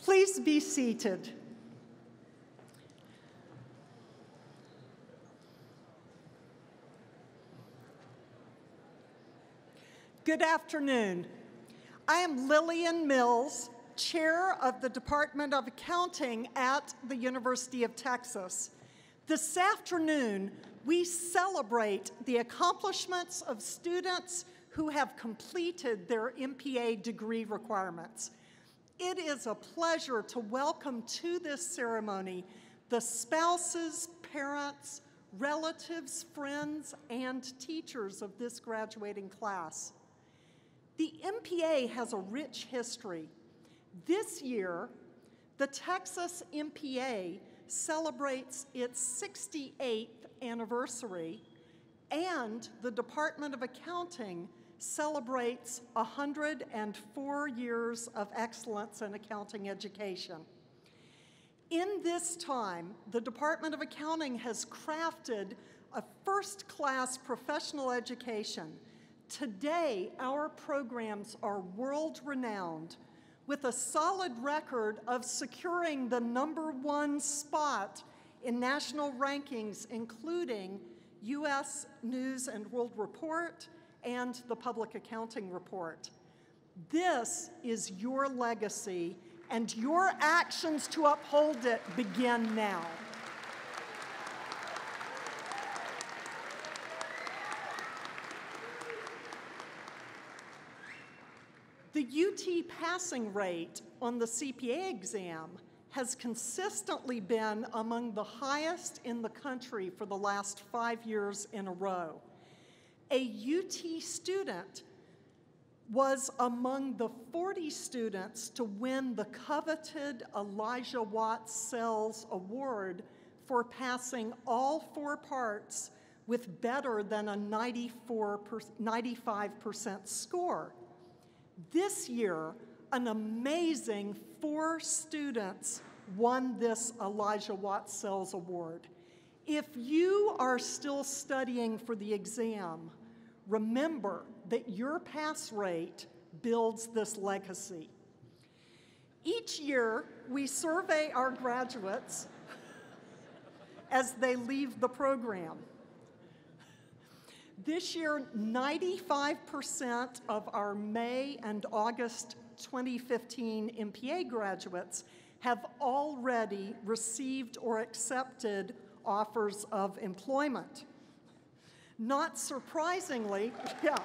Please be seated. Good afternoon. I am Lillian Mills, Chair of the Department of Accounting at the University of Texas. This afternoon, we celebrate the accomplishments of students who have completed their MPA degree requirements. It is a pleasure to welcome to this ceremony the spouses, parents, relatives, friends, and teachers of this graduating class. The MPA has a rich history. This year, the Texas MPA celebrates its 68th anniversary, and the Department of Accounting celebrates 104 years of excellence in accounting education. In this time, the Department of Accounting has crafted a first-class professional education. Today, our programs are world-renowned, with a solid record of securing the #1 spot in national rankings, including U.S. News and World Report and the Public Accounting Report. This is your legacy, and your actions to uphold it begin now. The UT passing rate on the CPA exam has consistently been among the highest in the country for the last 5 years in a row. A UT student was among the 40 students to win the coveted Elijah Watts-Sells Award for passing all 4 parts with better than a 95% score. This year, an amazing 4 students won this Elijah Watts-Sells Award. If you are still studying for the exam, remember that your pass rate builds this legacy. Each year, we survey our graduates as they leave the program. This year, 95% of our May and August 2015 MPA graduates have already received or accepted offers of employment. Not surprisingly, yeah.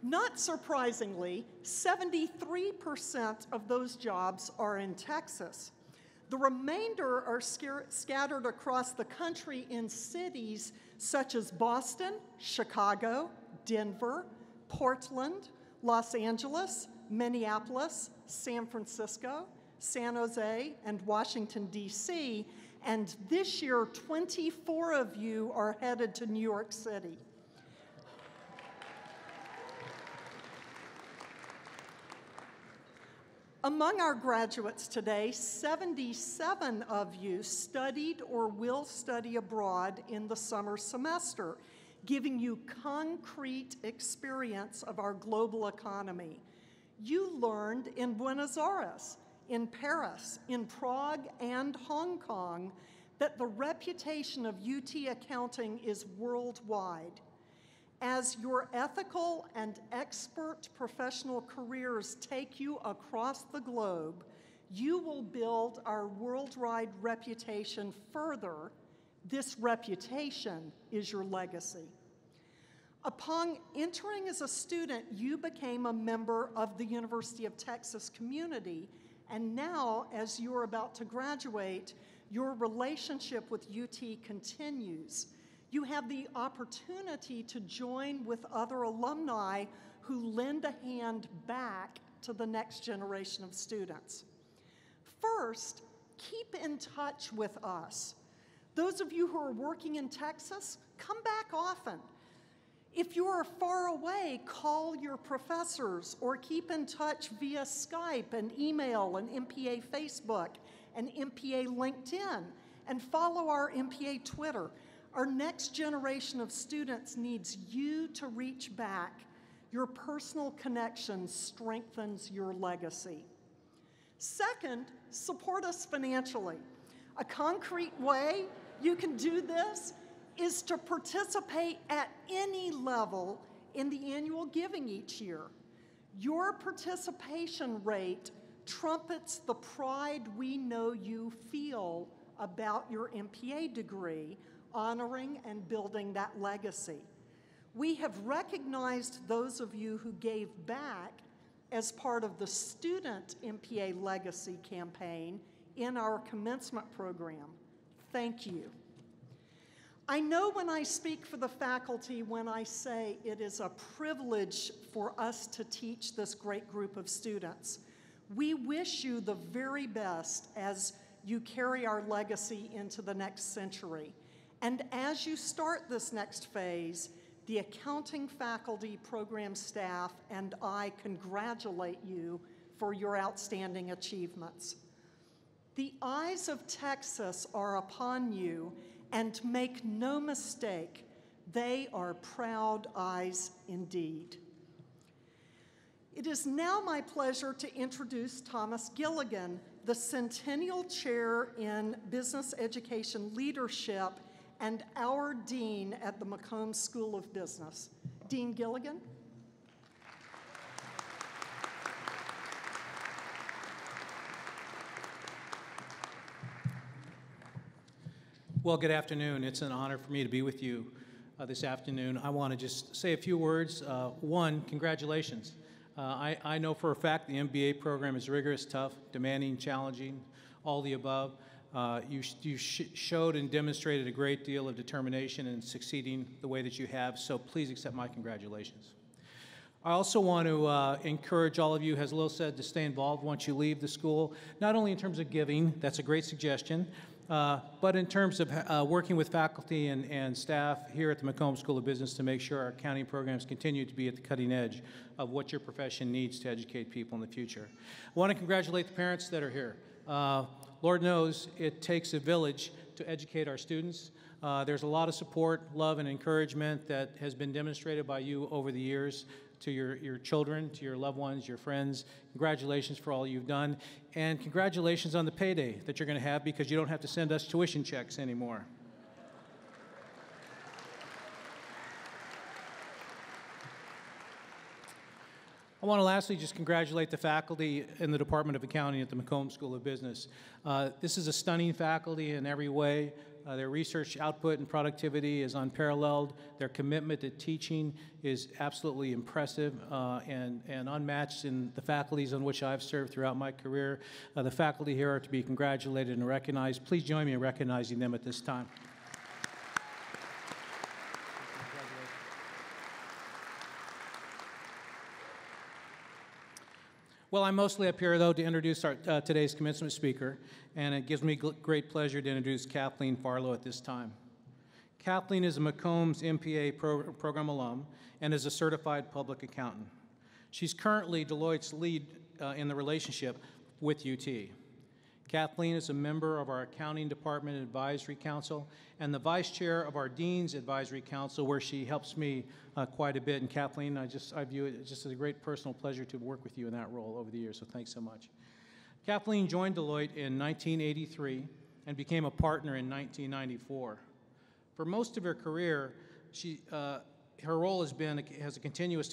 Not surprisingly, 73% of those jobs are in Texas. The remainder are scattered across the country in cities such as Boston, Chicago, Denver, Portland, Los Angeles, Minneapolis, San Francisco, San Jose, and Washington, D.C., and this year, 24 of you are headed to New York City. Among our graduates today, 77 of you studied or will study abroad in the summer semester, giving you concrete experience of our global economy. You learned in Buenos Aires, in Paris, in Prague, and Hong Kong that the reputation of UT accounting is worldwide. As your ethical and expert professional careers take you across the globe, you will build our worldwide reputation further. This reputation is your legacy. Upon entering as a student, you became a member of the University of Texas community, and now, as you're about to graduate, your relationship with UT continues. You have the opportunity to join with other alumni who lend a hand back to the next generation of students. First, keep in touch with us. Those of you who are working in Texas, come back often. If you are far away, call your professors or keep in touch via Skype and email and MPA Facebook and MPA LinkedIn, and follow our MPA Twitter. Our next generation of students needs you to reach back. Your personal connection strengthens your legacy. Second, support us financially. A concrete way you can do this is to participate at any level in the annual giving each year. Your participation rate trumpets the pride we know you feel about your MPA degree, honoring and building that legacy. We have recognized those of you who gave back as part of the Student MPA Legacy campaign in our commencement program. Thank you. I know when I speak for the faculty when I say it is a privilege for us to teach this great group of students. We wish you the very best as you carry our legacy into the next century. And as you start this next phase, the accounting faculty, program staff, and I congratulate you for your outstanding achievements. The eyes of Texas are upon you, and make no mistake, they are proud eyes indeed. It is now my pleasure to introduce Thomas Gilligan, the Centennial Chair in Business Education Leadership and our Dean at the McCombs School of Business. Dean Gilligan. Well, good afternoon. It's an honor for me to be with you this afternoon. I want to just say a few words. One, congratulations. I know for a fact the MBA program is rigorous, tough, demanding, challenging, all the above. You showed and demonstrated a great deal of determination in succeeding the way that you have, so please accept my congratulations. I also want to encourage all of you, as Lil said, to stay involved once you leave the school, not only in terms of giving, that's a great suggestion, but in terms of working with faculty and staff here at the McCombs School of Business to make sure our accounting programs continue to be at the cutting edge of what your profession needs to educate people in the future. I want to congratulate the parents that are here. Lord knows it takes a village to educate our students. There's a lot of support, love, and encouragement that has been demonstrated by you over the years to your children, to your loved ones, your friends. Congratulations for all you've done. And congratulations on the payday that you're going to have because you don't have to send us tuition checks anymore. I want to lastly just congratulate the faculty in the Department of Accounting at the McCombs School of Business. This is a stunning faculty in every way. Their research output and productivity is unparalleled. Their commitment to teaching is absolutely impressive and unmatched in the faculties on which I've served throughout my career. The faculty here are to be congratulated and recognized. Please join me in recognizing them at this time. Well, I'm mostly up here, though, to introduce our, today's commencement speaker, and it gives me great pleasure to introduce Kathleen Farlow at this time. Kathleen is a McCombs MPA program alum and is a certified public accountant. She's currently Deloitte's lead in the relationship with UT. Kathleen is a member of our Accounting Department Advisory Council and the vice chair of our Dean's Advisory Council, where she helps me quite a bit. And Kathleen, I view it just as a great personal pleasure to work with you in that role over the years, so thanks so much. Kathleen joined Deloitte in 1983 and became a partner in 1994. For most of her career, her role continues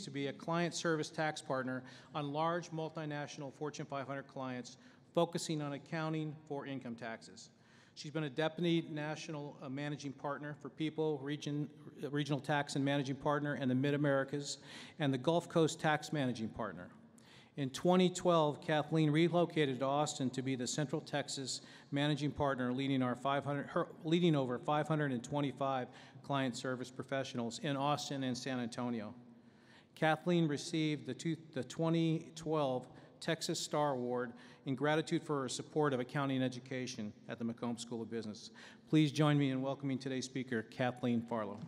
to be a client service tax partner on large multinational Fortune 500 clients, focusing on accounting for income taxes. She's been a deputy national managing partner for People, regional tax and managing partner in the Mid-Americas, and the Gulf Coast tax managing partner. In 2012, Kathleen relocated to Austin to be the Central Texas managing partner, leading over 525 client service professionals in Austin and San Antonio. Kathleen received the 2012 Texas Star Award in gratitude for her support of accounting education at the McCombs School of Business. Please join me in welcoming today's speaker, Kathleen Farlow.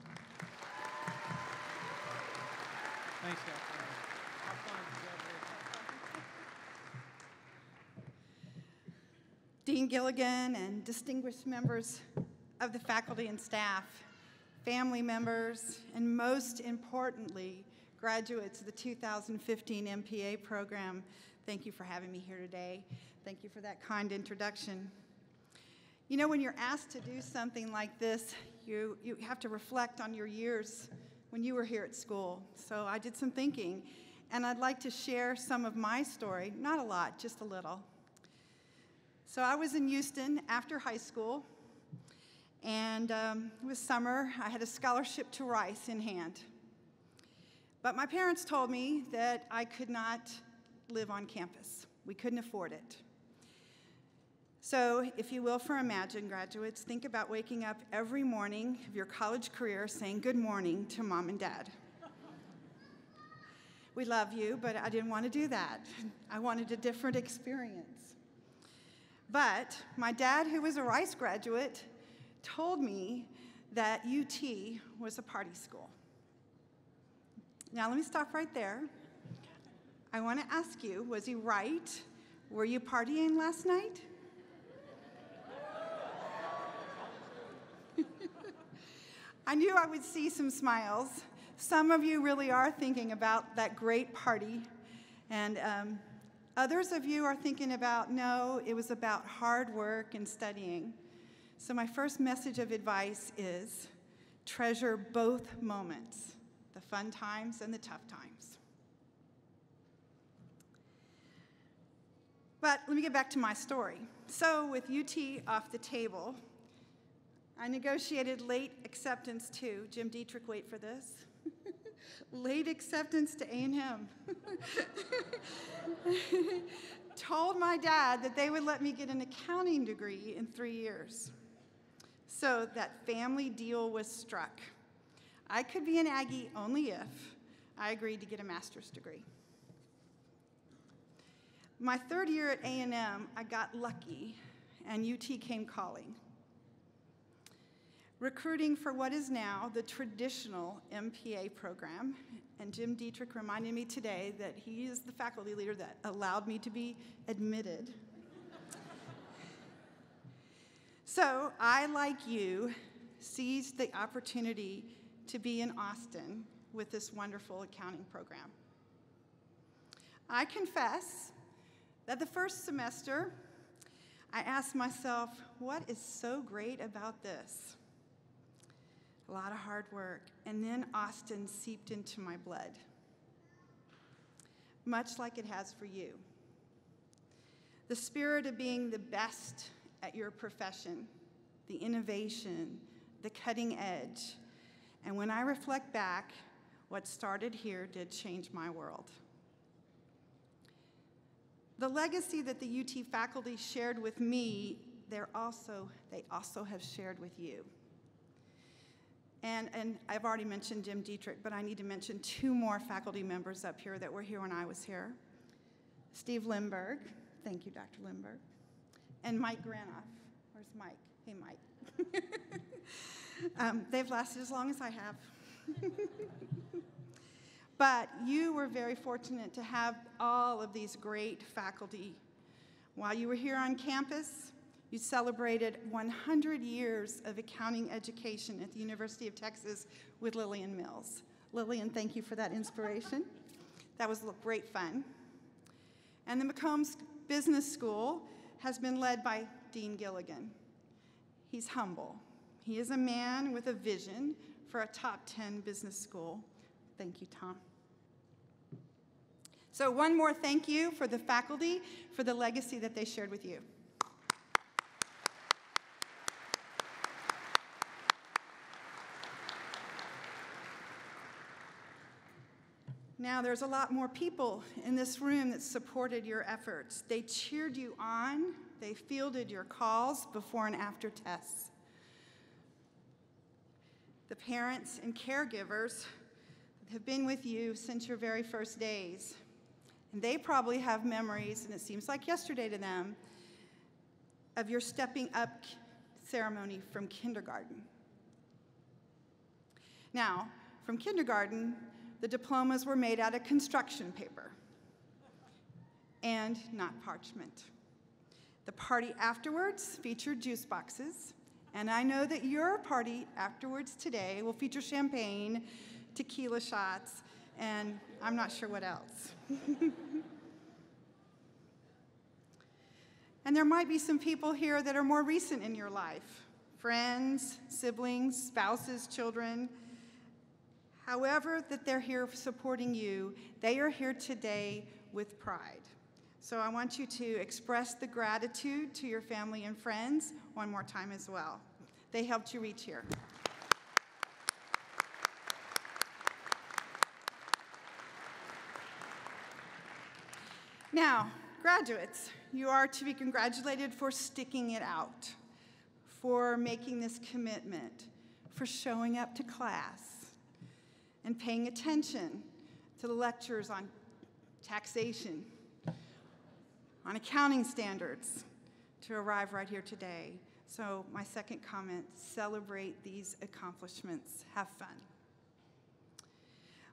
Thanks, Kathleen. Dean Gilligan and distinguished members of the faculty and staff, family members, and most importantly, graduates of the 2015 MPA program, thank you for having me here today. Thank you for that kind introduction. You know, when you're asked to do something like this, you have to reflect on your years when you were here at school. So I did some thinking, and I'd like to share some of my story. Not a lot, just a little. So I was in Houston after high school, and it was summer. I had a scholarship to Rice in hand. But my parents told me that I could not live on campus. We couldn't afford it. So, if you will, for Imagine graduates, think about waking up every morning of your college career saying good morning to Mom and Dad. We love you, but I didn't want to do that. I wanted a different experience. But my dad, who was a Rice graduate, told me that UT was a party school. Now, let me stop right there. I want to ask you, was he right? Were you partying last night? I knew I would see some smiles. Some of you really are thinking about that great party, and others of you are thinking about, no, it was about hard work and studying. So my first message of advice is treasure both moments, the fun times and the tough times. But let me get back to my story. So with UT off the table, I negotiated late acceptance to, Jim Dietrich, wait for this, late acceptance to A&M. Told my dad that they would let me get an accounting degree in 3 years. So that family deal was struck. I could be an Aggie only if I agreed to get a master's degree. My third year at A&M, I got lucky, and UT came calling. Recruiting for what is now the traditional MPA program, and Jim Dietrich reminded me today that he is the faculty leader that allowed me to be admitted. So I, like you, seized the opportunity to be in Austin with this wonderful accounting program. I confess that the first semester, I asked myself, what is so great about this? A lot of hard work, and then Austin seeped into my blood, much like it has for you. The spirit of being the best at your profession, the innovation, the cutting edge, and when I reflect back, what started here did change my world. The legacy that the UT faculty shared with me, they also have shared with you. And I've already mentioned Jim Dietrich, but I need to mention 2 more faculty members up here that were here when I was here. Steve Lindberg, thank you, Dr. Lindberg, and Mike Granoff. Where's Mike? Hey, Mike. They've lasted as long as I have. But you were very fortunate to have all of these great faculty. While you were here on campus, you celebrated 100 years of accounting education at the University of Texas with Lillian Mills. Lillian, thank you for that inspiration. That was great fun. And the McCombs Business School has been led by Dean Gilligan. He's humble. He is a man with a vision for a top 10 business school. Thank you, Tom. So one more thank you for the faculty for the legacy that they shared with you. Now, there's a lot more people in this room that supported your efforts. They cheered you on. They fielded your calls before and after tests. The parents and caregivers have been with you since your very first days. And they probably have memories, and it seems like yesterday to them, of your stepping up ceremony from kindergarten. Now, from kindergarten, the diplomas were made out of construction paper and not parchment. The party afterwards featured juice boxes And I know that your party afterwards today will feature champagne, tequila shots, and I'm not sure what else. And there might be some people here that are more recent in your life, friends, siblings, spouses, children. However that they're here supporting you, they are here today with pride. So I want you to express the gratitude to your family and friends one more time as well. They helped you reach here. Now, graduates, you are to be congratulated for sticking it out, for making this commitment, for showing up to class, and paying attention to the lectures on taxation, on accounting standards, to arrive right here today. So my second comment, celebrate these accomplishments. Have fun.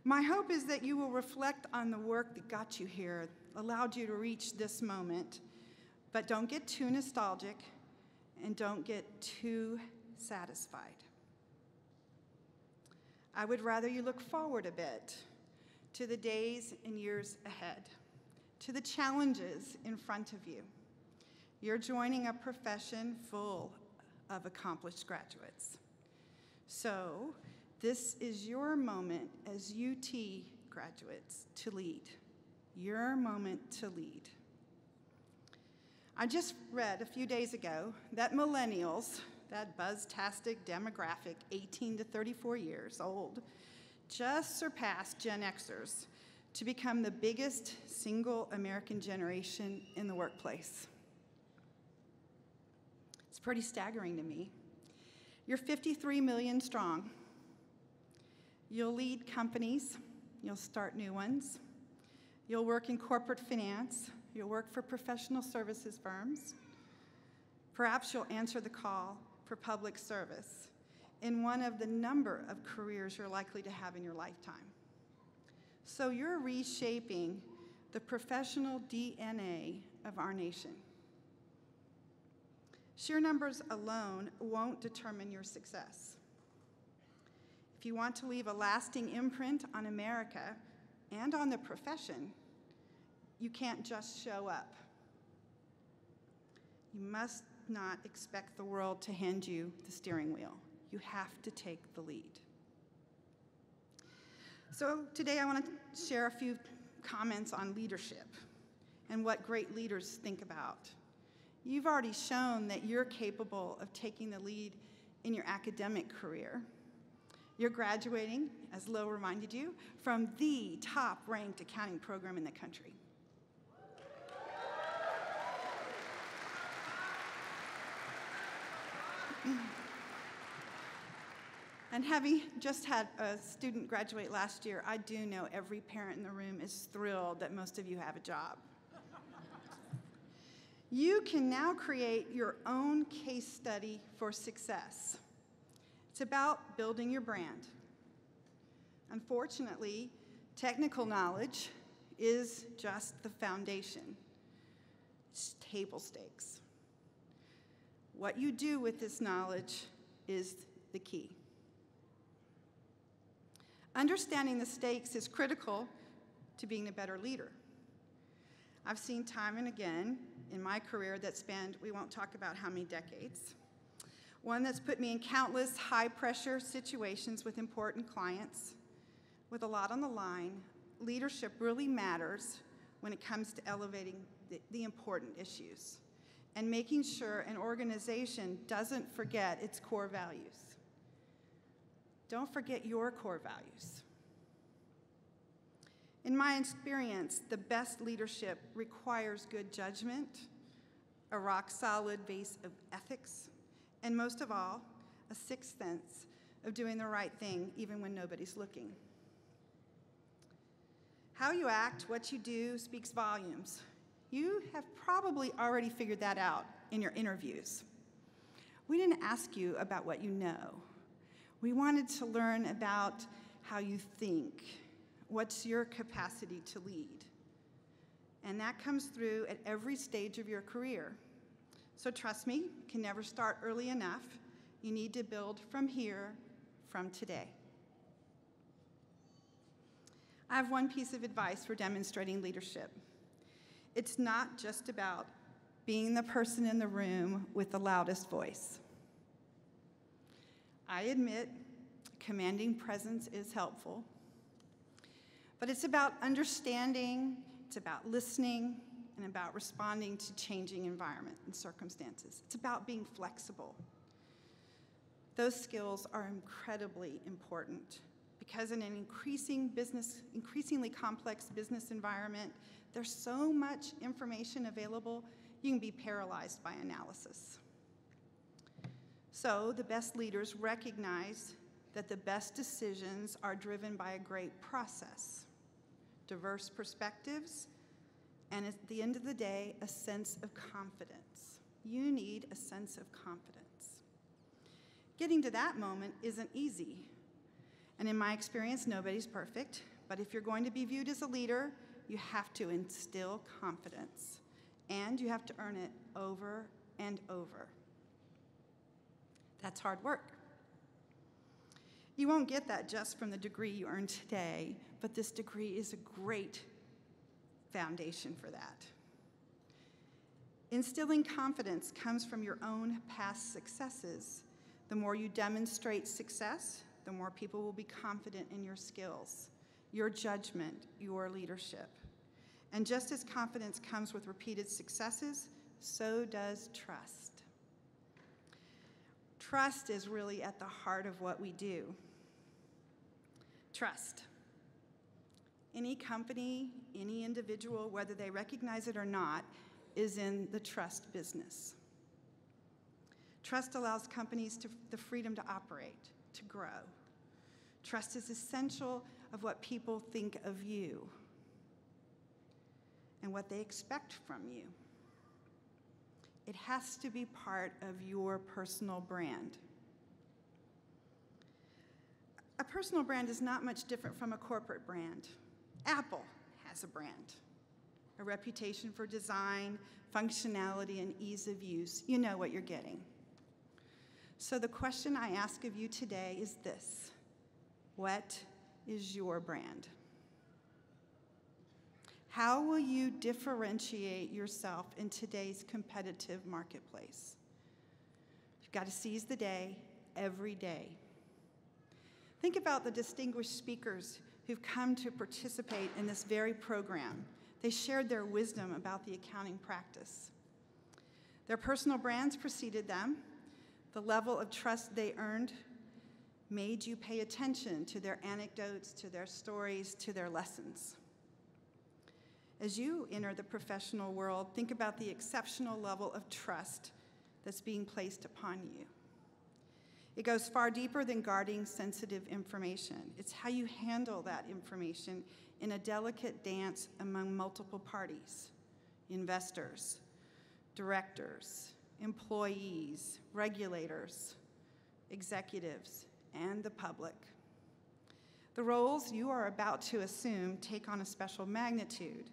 My hope is that you will reflect on the work that got you here, allowed you to reach this moment, but don't get too nostalgic and don't get too satisfied. I would rather you look forward a bit to the days and years ahead, to the challenges in front of you. You're joining a profession full of accomplished graduates. So this is your moment as UT graduates to lead, your moment to lead. I just read a few days ago that millennials, that buzz-tastic demographic, 18 to 34 years old, just surpassed Gen Xers to become the biggest single American generation in the workplace. It's pretty staggering to me. You're 53 million strong. You'll lead companies. You'll start new ones. You'll work in corporate finance. You'll work for professional services firms. Perhaps you'll answer the call for public service in one of the number of careers you're likely to have in your lifetime. So you're reshaping the professional DNA of our nation. Sheer numbers alone won't determine your success. If you want to leave a lasting imprint on America and on the profession, you can't just show up. You must not expect the world to hand you the steering wheel. You have to take the lead. So today I want to share a few comments on leadership and what great leaders think about. You've already shown that you're capable of taking the lead in your academic career. You're graduating, as Lil reminded you, from the top-ranked accounting program in the country. And having just had a student graduate last year, I do know every parent in the room is thrilled that most of you have a job. You can now create your own case study for success. It's about building your brand. Unfortunately, technical knowledge is just the foundation. It's table stakes. What you do with this knowledge is the key. Understanding the stakes is critical to being a better leader. I've seen time and again in my career that spanned, we won't talk about how many decades, one that's put me in countless high-pressure situations with important clients. With a lot on the line, leadership really matters when it comes to elevating the important issues and making sure an organization doesn't forget its core values. Don't forget your core values. In my experience, the best leadership requires good judgment, a rock-solid base of ethics, and most of all, a sixth sense of doing the right thing even when nobody's looking. How you act, what you do, speaks volumes. You have probably already figured that out in your interviews. We didn't ask you about what you know. We wanted to learn about how you think. What's your capacity to lead? And that comes through at every stage of your career. So trust me, you can never start early enough, You need to build from here, from today. I have one piece of advice for demonstrating leadership. It's not just about being the person in the room with the loudest voice. I admit commanding presence is helpful, but it's about understanding, it's about listening, and about responding to changing environment and circumstances. It's about being flexible. Those skills are incredibly important because in an increasingly complex business environment, there's so much information available, you can be paralyzed by analysis. So the best leaders recognize that the best decisions are driven by a great process, diverse perspectives, and at the end of the day, a sense of confidence. You need a sense of confidence. Getting to that moment isn't easy. And in my experience, nobody's perfect. But if you're going to be viewed as a leader, you have to instill confidence. And you have to earn it over and over. That's hard work. You won't get that just from the degree you earn today, but this degree is a great foundation for that. Instilling confidence comes from your own past successes. The more you demonstrate success, the more people will be confident in your skills, your judgment, your leadership. And just as confidence comes with repeated successes, so does trust. Trust is really at the heart of what we do. Trust. Any company, any individual, whether they recognize it or not, is in the trust business. Trust allows companies the freedom to operate, to grow. Trust is essential of what people think of you and what they expect from you. It has to be part of your personal brand. A personal brand is not much different from a corporate brand. Apple has a brand, a reputation for design, functionality, and ease of use. You know what you're getting. So the question I ask of you today is this: what is your brand? How will you differentiate yourself in today's competitive marketplace? You've got to seize the day, every day. Think about the distinguished speakers who've come to participate in this very program. They shared their wisdom about the accounting practice. Their personal brands preceded them. The level of trust they earned made you pay attention to their anecdotes, to their stories, to their lessons. As you enter the professional world, think about the exceptional level of trust that's being placed upon you. It goes far deeper than guarding sensitive information. It's how you handle that information in a delicate dance among multiple parties: investors, directors, employees, regulators, executives, and the public. The roles you are about to assume take on a special magnitude,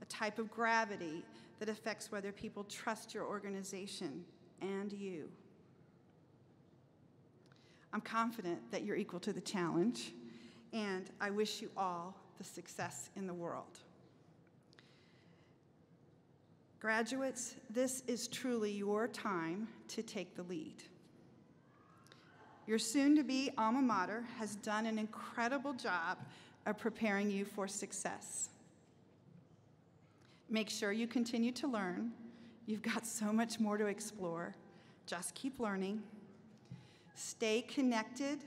a type of gravity that affects whether people trust your organization and you. I'm confident that you're equal to the challenge, and I wish you all the success in the world. Graduates, this is truly your time to take the lead. Your soon-to-be alma mater has done an incredible job of preparing you for success. Make sure you continue to learn. You've got so much more to explore. Just keep learning. Stay connected.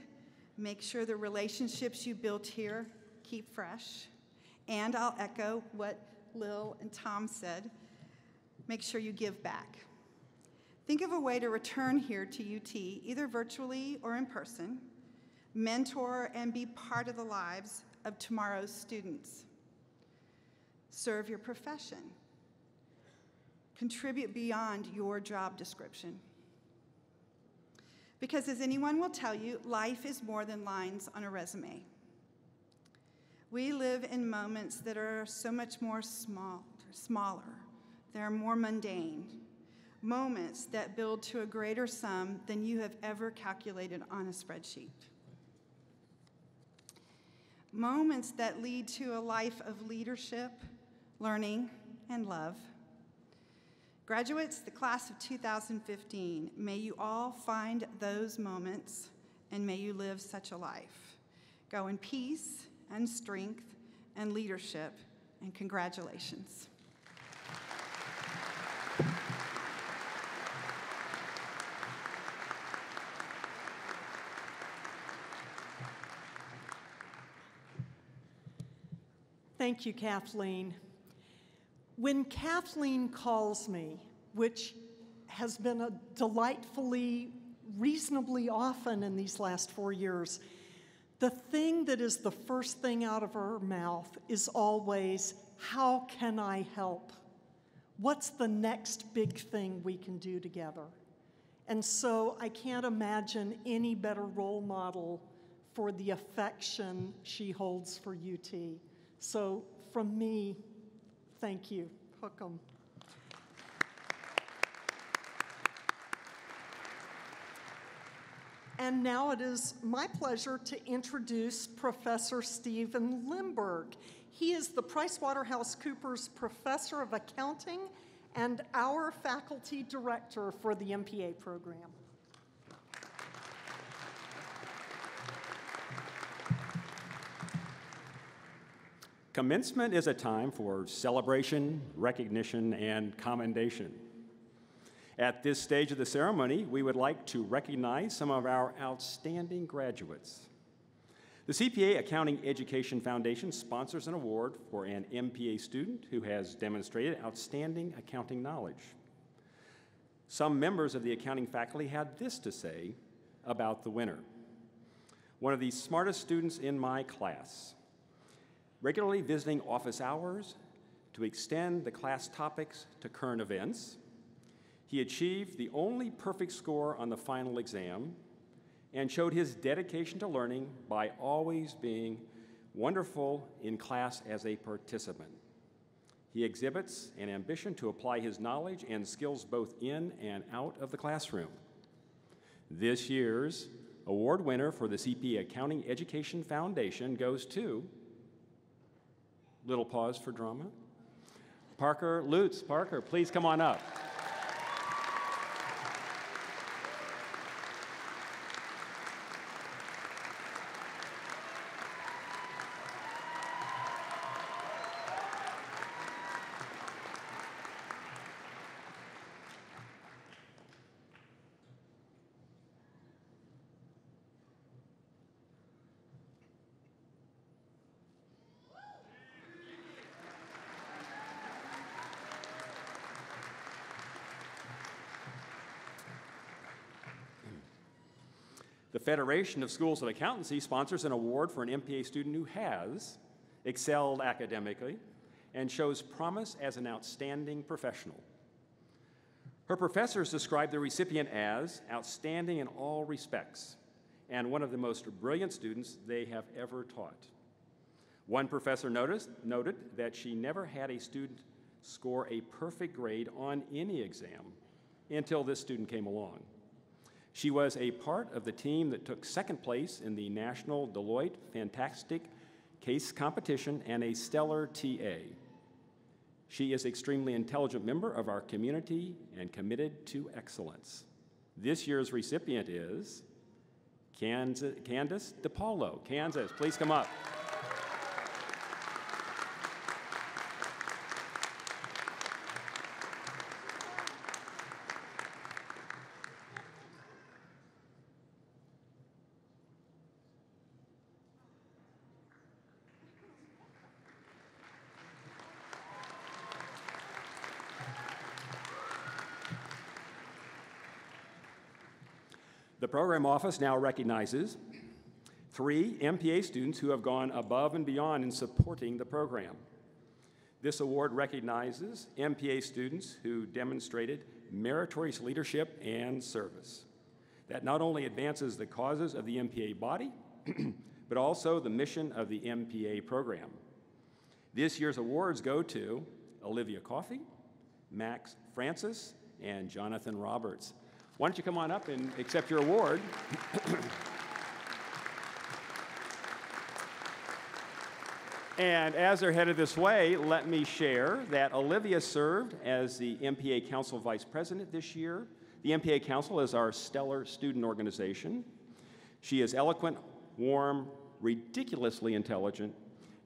Make sure the relationships you built here keep fresh. And I'll echo what Lil and Tom said. Make sure you give back. Think of a way to return here to UT, either virtually or in person. Mentor and be part of the lives of tomorrow's students. Serve your profession. Contribute beyond your job description. Because as anyone will tell you, life is more than lines on a resume. We live in moments that are so much more smaller. They're more mundane. moments that build to a greater sum than you have ever calculated on a spreadsheet. Moments that lead to a life of leadership, learning, and love. Graduates, the class of 2015, may you all find those moments and may you live such a life. Go in peace and strength and leadership, and congratulations. Thank you, Kathleen. When Kathleen calls me, which has been a delightfully, reasonably often in these last 4 years, the thing that is the first thing out of her mouth is always, how can I help? What's the next big thing we can do together? And so I can't imagine any better role model for the affection she holds for UT. So from me, thank you. Hook 'em. And now it is my pleasure to introduce Professor Stephen Limberg. He is the PricewaterhouseCoopers Professor of Accounting and our faculty director for the MPA program. Commencement is a time for celebration, recognition, and commendation. At this stage of the ceremony, we would like to recognize some of our outstanding graduates. The CPA Accounting Education Foundation sponsors an award for an MPA student who has demonstrated outstanding accounting knowledge. Some members of the accounting faculty had this to say about the winner. One of the smartest students in my class, regularly visiting office hours to extend the class topics to current events. He achieved the only perfect score on the final exam and showed his dedication to learning by always being wonderful in class as a participant. He exhibits an ambition to apply his knowledge and skills both in and out of the classroom. This year's award winner for the CPA Accounting Education Foundation goes to, little pause for drama, Parker Lutz. Parker, please come on up. The Federation of Schools of Accountancy sponsors an award for an MPA student who has excelled academically and shows promise as an outstanding professional. Her professors describe the recipient as outstanding in all respects and one of the most brilliant students they have ever taught. One professor noted that she never had a student score a perfect grade on any exam until this student came along. She was a part of the team that took second place in the National Deloitte Fantastic Case Competition and a stellar TA. She is an extremely intelligent member of our community and committed to excellence. This year's recipient is Candace DePaulo. Kansas, please come up. The program office now recognizes 3 MPA students who have gone above and beyond in supporting the program. This award recognizes MPA students who demonstrated meritorious leadership and service that not only advances the causes of the MPA body, but also the mission of the MPA program. This year's awards go to Olivia Coffey, Max Francis, and Jonathan Roberts. Why don't you come on up and accept your award? And as they're headed this way, let me share that Olivia served as the MPA Council Vice President this year. The MPA Council is our stellar student organization. She is eloquent, warm, ridiculously intelligent,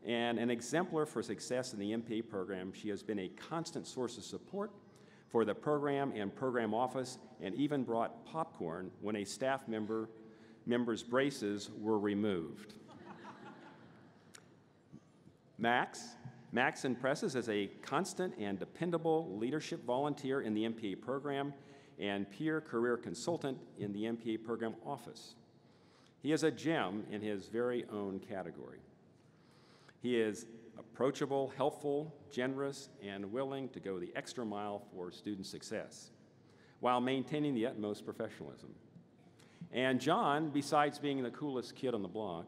and an exemplar for success in the MPA program. She has been a constant source of support for the program and program office, and even brought popcorn when a staff member's braces were removed. Max impresses as a constant and dependable leadership volunteer in the MPA program and peer career consultant in the MPA program office. He is a gem in his very own category. He is approachable, helpful, generous, and willing to go the extra mile for student success while maintaining the utmost professionalism. And John, besides being the coolest kid on the block,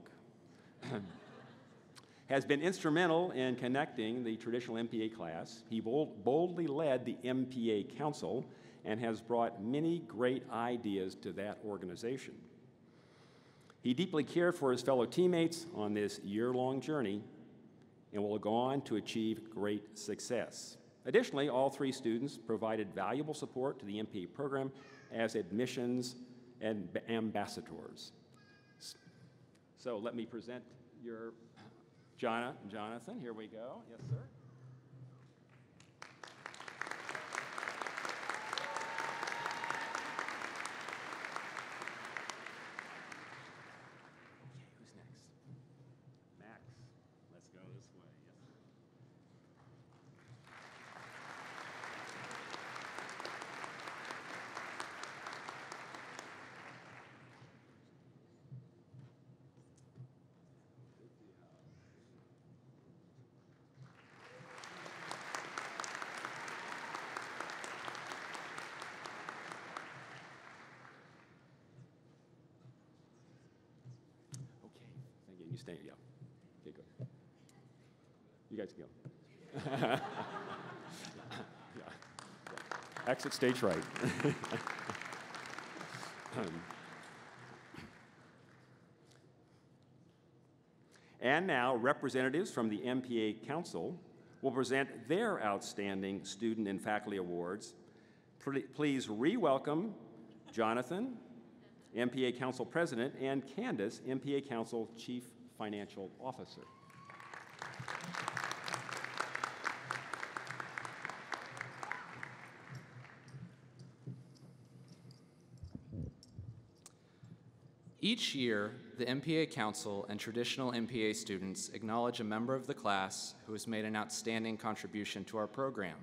has been instrumental in connecting the traditional MPA class. He boldly led the MPA Council and has brought many great ideas to that organization. He deeply cared for his fellow teammates on this year-long journey and will go on to achieve great success. Additionally, all three students provided valuable support to the MPA program as admissions and ambassadors. So let me present your Jonathan. Here we go. Yes, sir. You stay, yeah. Okay, good. You guys can go. Yeah. Exit stage right. And now, representatives from the MPA Council will present their outstanding student and faculty awards. Please re-welcome Jonathan, MPA Council President, and Candace, MPA Council Chief Financial Officer. Each year, the MPA Council and traditional MPA students acknowledge a member of the class who has made an outstanding contribution to our program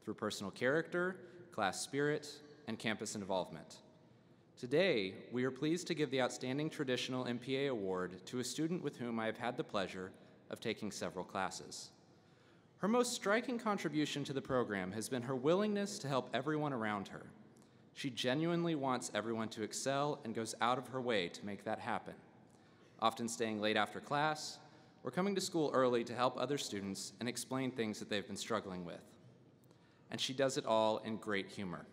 through personal character, class spirit, and campus involvement. Today, we are pleased to give the Outstanding Traditional MPA Award to a student with whom I have had the pleasure of taking several classes. Her most striking contribution to the program has been her willingness to help everyone around her. She genuinely wants everyone to excel and goes out of her way to make that happen, often staying late after class or coming to school early to help other students and explain things that they've been struggling with. And she does it all in great humor.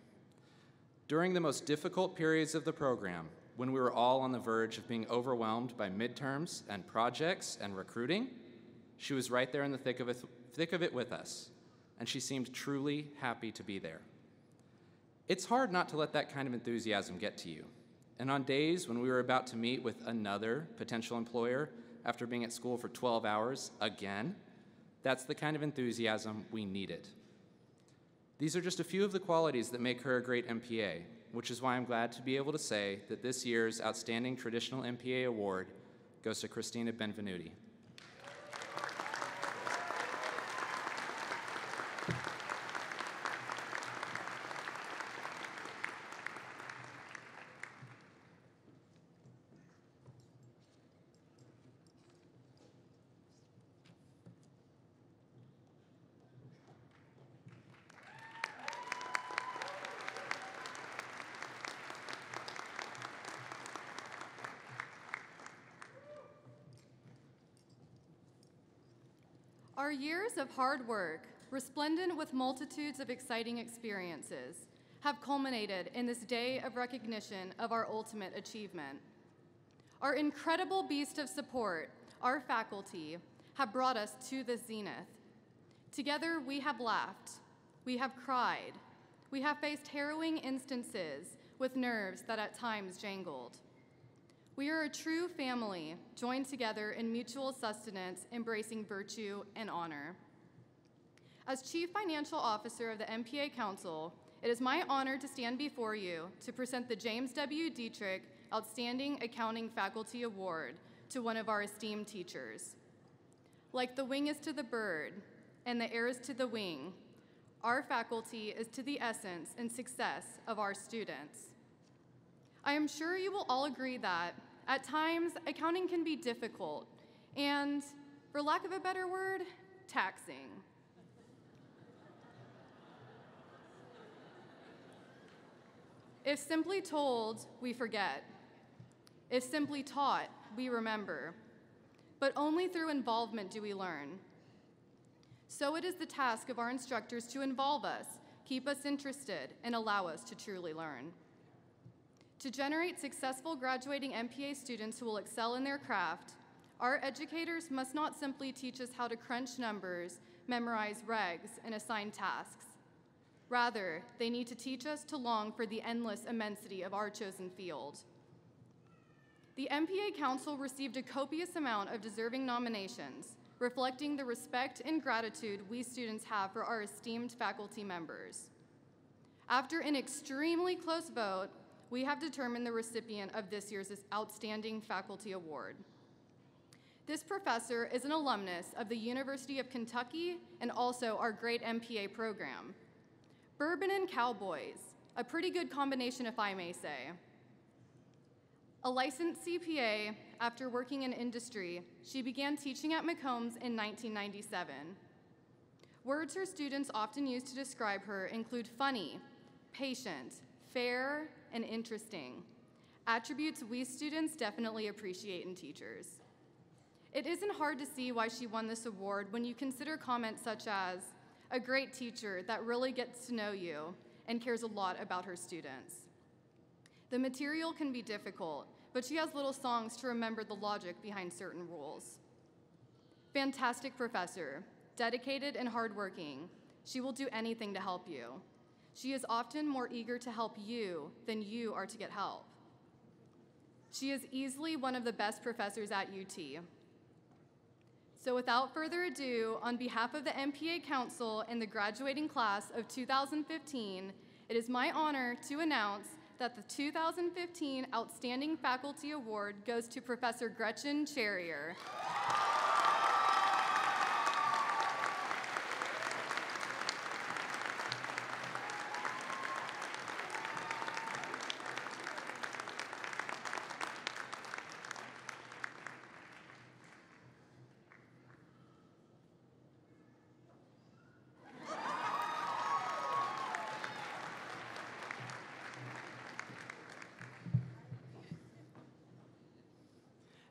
During the most difficult periods of the program, when we were all on the verge of being overwhelmed by midterms and projects and recruiting, she was right there in the thick of it with us, and she seemed truly happy to be there. It's hard not to let that kind of enthusiasm get to you, and on days when we were about to meet with another potential employer after being at school for 12 hours again, that's the kind of enthusiasm we needed. These are just a few of the qualities that make her a great MPA, which is why I'm glad to be able to say that this year's Outstanding Traditional MPA Award goes to Christina Benvenuti. Our years of hard work, resplendent with multitudes of exciting experiences, have culminated in this day of recognition of our ultimate achievement. Our incredible beast of support, our faculty, have brought us to this zenith. Together, we have laughed, we have cried, we have faced harrowing instances with nerves that at times jangled. We are a true family, joined together in mutual sustenance, embracing virtue and honor. As Chief Financial Officer of the MPA Council, it is my honor to stand before you to present the James W. Dietrich Outstanding Accounting Faculty Award to one of our esteemed teachers. Like the wing is to the bird and the air is to the wing, our faculty is to the essence and success of our students. I am sure you will all agree that, at times, accounting can be difficult and, for lack of a better word, taxing. If simply told, we forget. If simply taught, we remember. But only through involvement do we learn. So it is the task of our instructors to involve us, keep us interested, and allow us to truly learn. To generate successful graduating MPA students who will excel in their craft, our educators must not simply teach us how to crunch numbers, memorize regs, and assign tasks. Rather, they need to teach us to long for the endless immensity of our chosen field. The MPA Council received a copious amount of deserving nominations, reflecting the respect and gratitude we students have for our esteemed faculty members. After an extremely close vote, we have determined the recipient of this year's Outstanding Faculty Award. This professor is an alumnus of the University of Kentucky and also our great MPA program. Bourbon and cowboys, a pretty good combination if I may say. A licensed CPA, after working in industry, she began teaching at McCombs in 1997. Words her students often use to describe her include funny, patient, fair, and interesting, attributes we students definitely appreciate in teachers. It isn't hard to see why she won this award when you consider comments such as, a great teacher that really gets to know you and cares a lot about her students. The material can be difficult, but she has little songs to remember the logic behind certain rules. Fantastic professor, dedicated and hardworking, she will do anything to help you. She is often more eager to help you than you are to get help. She is easily one of the best professors at UT. So without further ado, on behalf of the MPA Council and the graduating class of 2015, it is my honor to announce that the 2015 Outstanding Faculty Award goes to Professor Gretchen Charrier.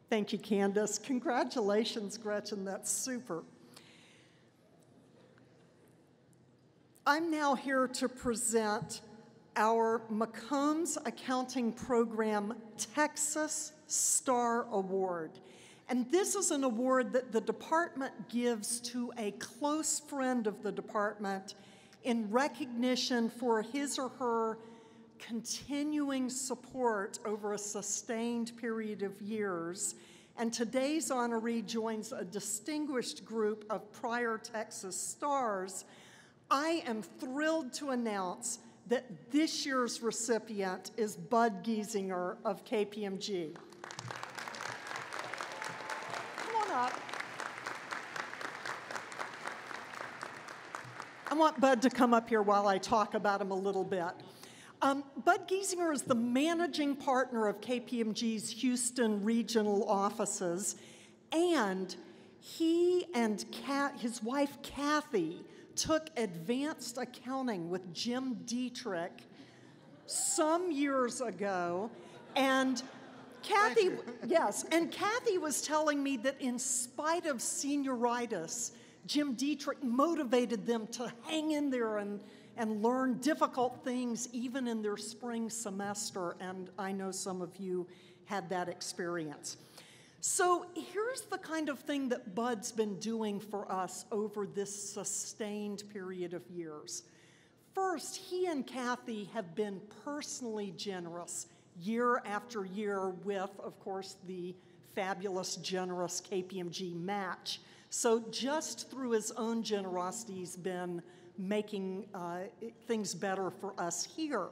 Thank you, Candace. Congratulations, Gretchen. That's super. I'm now here to present our McCombs Accounting Program Texas Star Award. And this is an award that the department gives to a close friend of the department in recognition for his or her continuing support over a sustained period of years. And today's honoree joins a distinguished group of prior Texas stars. I am thrilled to announce that this year's recipient is Bud Giesinger of KPMG. Come on up. I want Bud to come up here while I talk about him a little bit. Bud Giesinger is the managing partner of KPMG's Houston regional offices, and he and his wife Kathy took advanced accounting with Jim Dietrich some years ago, and Kathy, yes, and Kathy was telling me that in spite of senioritis, Jim Dietrich motivated them to hang in there and and learn difficult things even in their spring semester, and I know some of you had that experience. So here's the kind of thing that Bud's been doing for us over this sustained period of years. First, he and Kathy have been personally generous year after year with, of course, the fabulous, generous KPMG match. So just through his own generosity, he's been making things better for us here.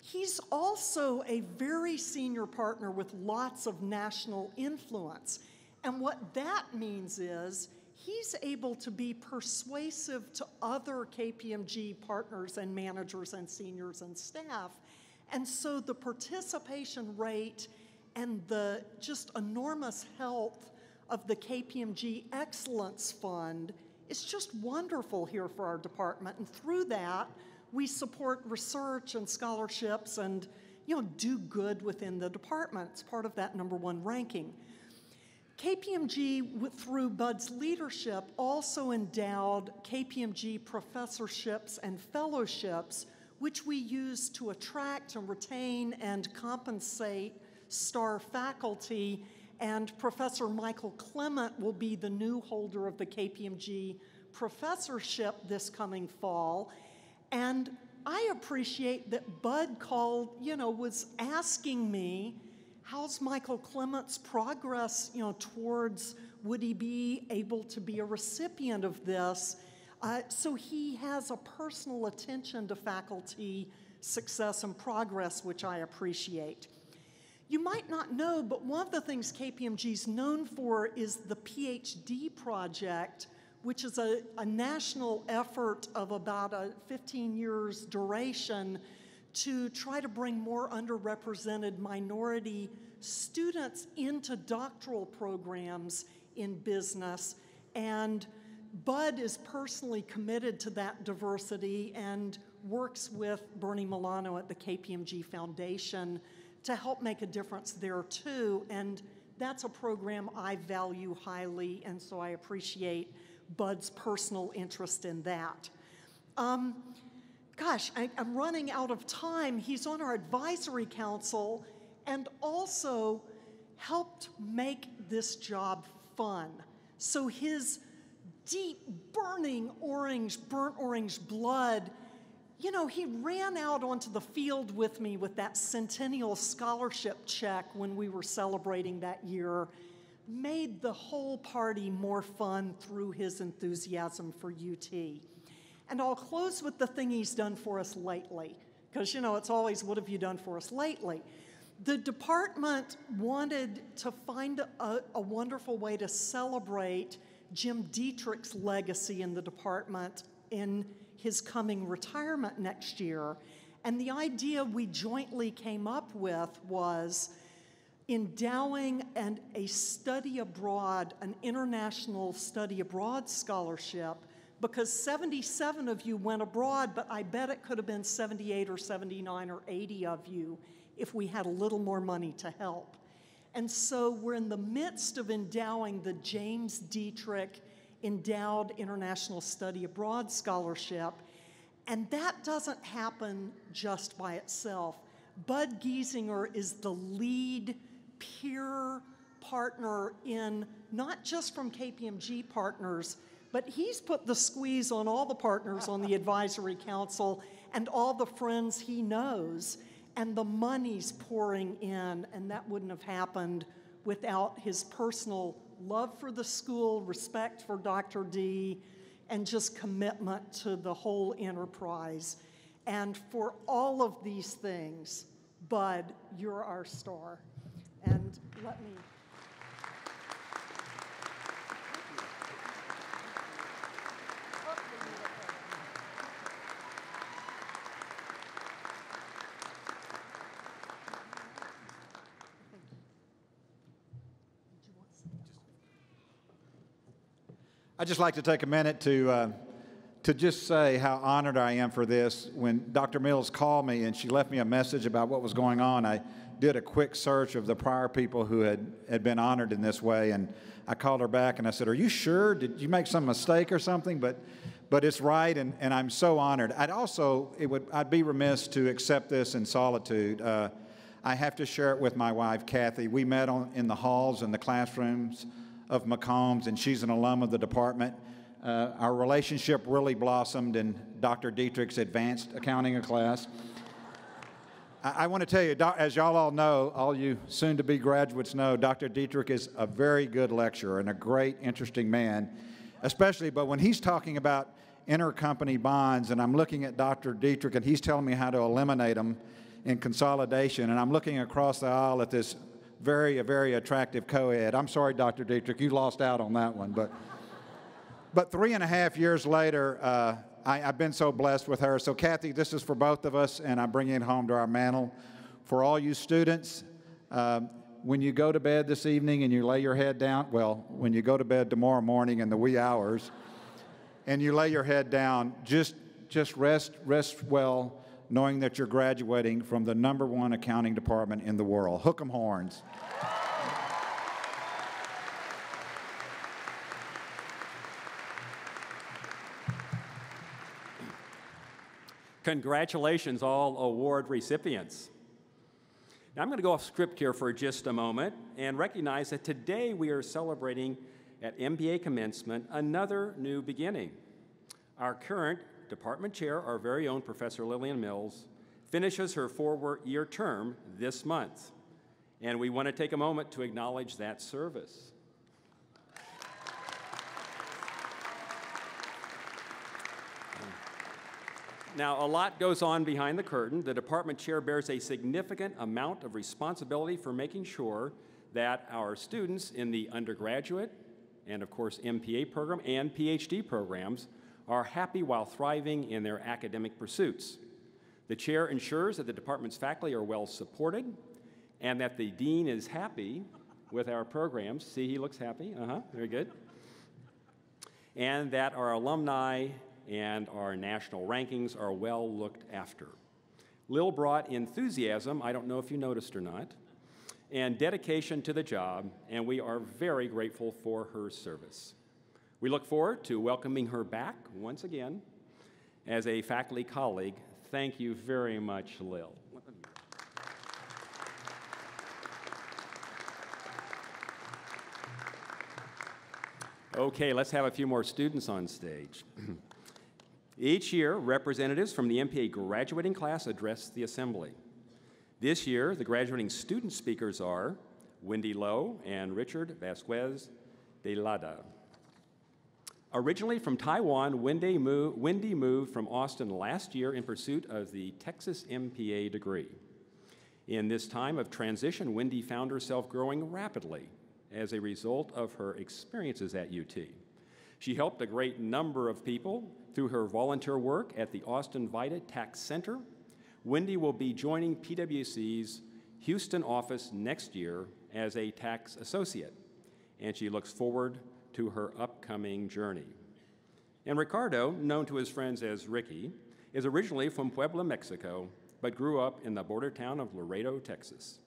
He's also a very senior partner with lots of national influence. And what that means is he's able to be persuasive to other KPMG partners and managers and seniors and staff. And so the participation rate and the just enormous health of the KPMG Excellence Fund is just wonderful here for our department. And through that, we support research and scholarships and, do good within the department. It's part of that #1 ranking. KPMG, through Bud's leadership, also endowed KPMG professorships and fellowships, which we use to attract and retain and compensate star faculty. And Professor Michael Clement will be the new holder of the KPMG professorship this coming fall. And I appreciate that Bud called, was asking me, how's Michael Clement's progress, towards would he be able to be a recipient of this? So he has a personal attention to faculty success and progress, which I appreciate. You might not know, but one of the things KPMG is known for is the PhD project, which is a national effort of about 15 years duration to try to bring more underrepresented minority students into doctoral programs in business. And Bud is personally committed to that diversity and works with Bernie Milano at the KPMG Foundation to help make a difference there too. And that's a program I value highly, and so I appreciate Bud's personal interest in that. Gosh, I'm running out of time. He's on our advisory council and also helped make this job fun. So his deep, burning burnt orange blood, he ran out onto the field with me with that Centennial Scholarship check when we were celebrating that year, made the whole party more fun through his enthusiasm for UT. And I'll close with the thing he's done for us lately, because, it's always, what have you done for us lately? The department wanted to find a wonderful way to celebrate Jim Dietrich's legacy in the department in his coming retirement next year. And the idea we jointly came up with was endowing a study abroad, an international study abroad scholarship, because 77 of you went abroad, but I bet it could have been 78 or 79 or 80 of you if we had a little more money to help. And so we're in the midst of endowing the James Dietrich Endowed International Study Abroad Scholarship, and that doesn't happen just by itself. Bud Giesinger is the lead peer partner in, not just from KPMG partners, but he's put the squeeze on all the partners on the advisory council and all the friends he knows, and the money's pouring in, and that wouldn't have happened without his personal love for the school, respect for Dr. D, and just commitment to the whole enterprise. And for all of these things, Bud, you're our star. And let me... I'd just like to take a minute to just say how honored I am for this. When Dr. Mills called me and she left me a message about what was going on, I did a quick search of the prior people who had been honored in this way, and I called her back and I said, "Are you sure? Did you make some mistake or something?" But but it's right, and I'm so honored. I'd be remiss to accept this in solitude. I have to share it with my wife, Kathy. We met in the halls and the classrooms of McCombs, and she's an alum of the department. Our relationship really blossomed in Dr. Dietrich's advanced accounting class. I want to tell you, as y'all all know, all you soon-to-be graduates know, Dr. Dietrich is a very good lecturer and a great, interesting man, but when he's talking about intercompany bonds, and I'm looking at Dr. Dietrich, and he's telling me how to eliminate them in consolidation, and I'm looking across the aisle at this very attractive co-ed. I'm sorry, Dr. Dietrich, you lost out on that one, but 3.5 years later, I've been so blessed with her. So Kathy, this is for both of us, and I'm bringing it home to our mantle. For all you students, when you go to bed this evening and you lay your head down, well, when you go to bed tomorrow morning in the wee hours, and you lay your head down, just rest well, knowing that you're graduating from the #1 accounting department in the world. Hook 'em horns. Congratulations, all award recipients. Now, I'm going to go off script here for just a moment and recognize that today we are celebrating at MBA Commencement another new beginning. Our current department chair, our very own Professor Lillian Mills, finishes her 4-year term this month, and we want to take a moment to acknowledge that service. Now, a lot goes on behind the curtain. The department chair bears a significant amount of responsibility for making sure that our students in the undergraduate and, of course, MPA program and PhD programs are happy while thriving in their academic pursuits. The chair ensures that the department's faculty are well supported and that the dean is happy with our programs. See, he looks happy. Very good. And that our alumni and our national rankings are well looked after. Lil brought enthusiasm, I don't know if you noticed or not, and dedication to the job, and we are very grateful for her service. We look forward to welcoming her back once again as a faculty colleague. Thank you very much, Lil. Okay, let's have a few more students on stage. Each year, representatives from the MPA graduating class address the assembly. This year, the graduating student speakers are Wendy Lowe and Richard Vasquez de Lada. Originally from Taiwan, Wendy moved from Austin last year in pursuit of the Texas MPA degree. In this time of transition, Wendy found herself growing rapidly as a result of her experiences at UT. She helped a great number of people through her volunteer work at the Austin Vida Tax Center. Wendy will be joining PwC's Houston office next year as a tax associate, and she looks forward to her upcoming journey. And Ricardo, known to his friends as Ricky, is originally from Puebla, Mexico, but grew up in the border town of Laredo, Texas.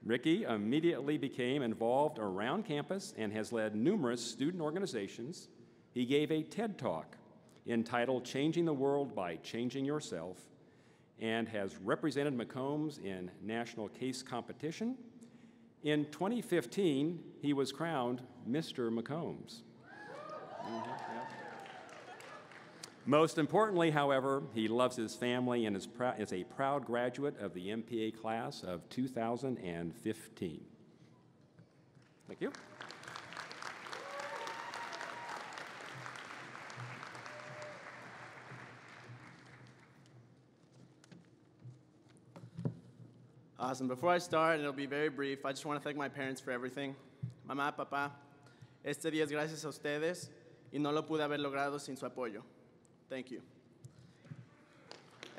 Ricky immediately became involved around campus and has led numerous student organizations. He gave a TED Talk entitled Changing the World by Changing Yourself and has represented McCombs in national case competition. In 2015, he was crowned Mr. McCombs. Most importantly, however, he loves his family and is a proud graduate of the MPA class of 2015. Thank you. Awesome. Before I start, and it'll be very brief, I just want to thank my parents for everything. Mamá, papá, este día es gracias a ustedes y no lo pude haber logrado sin su apoyo. Thank you.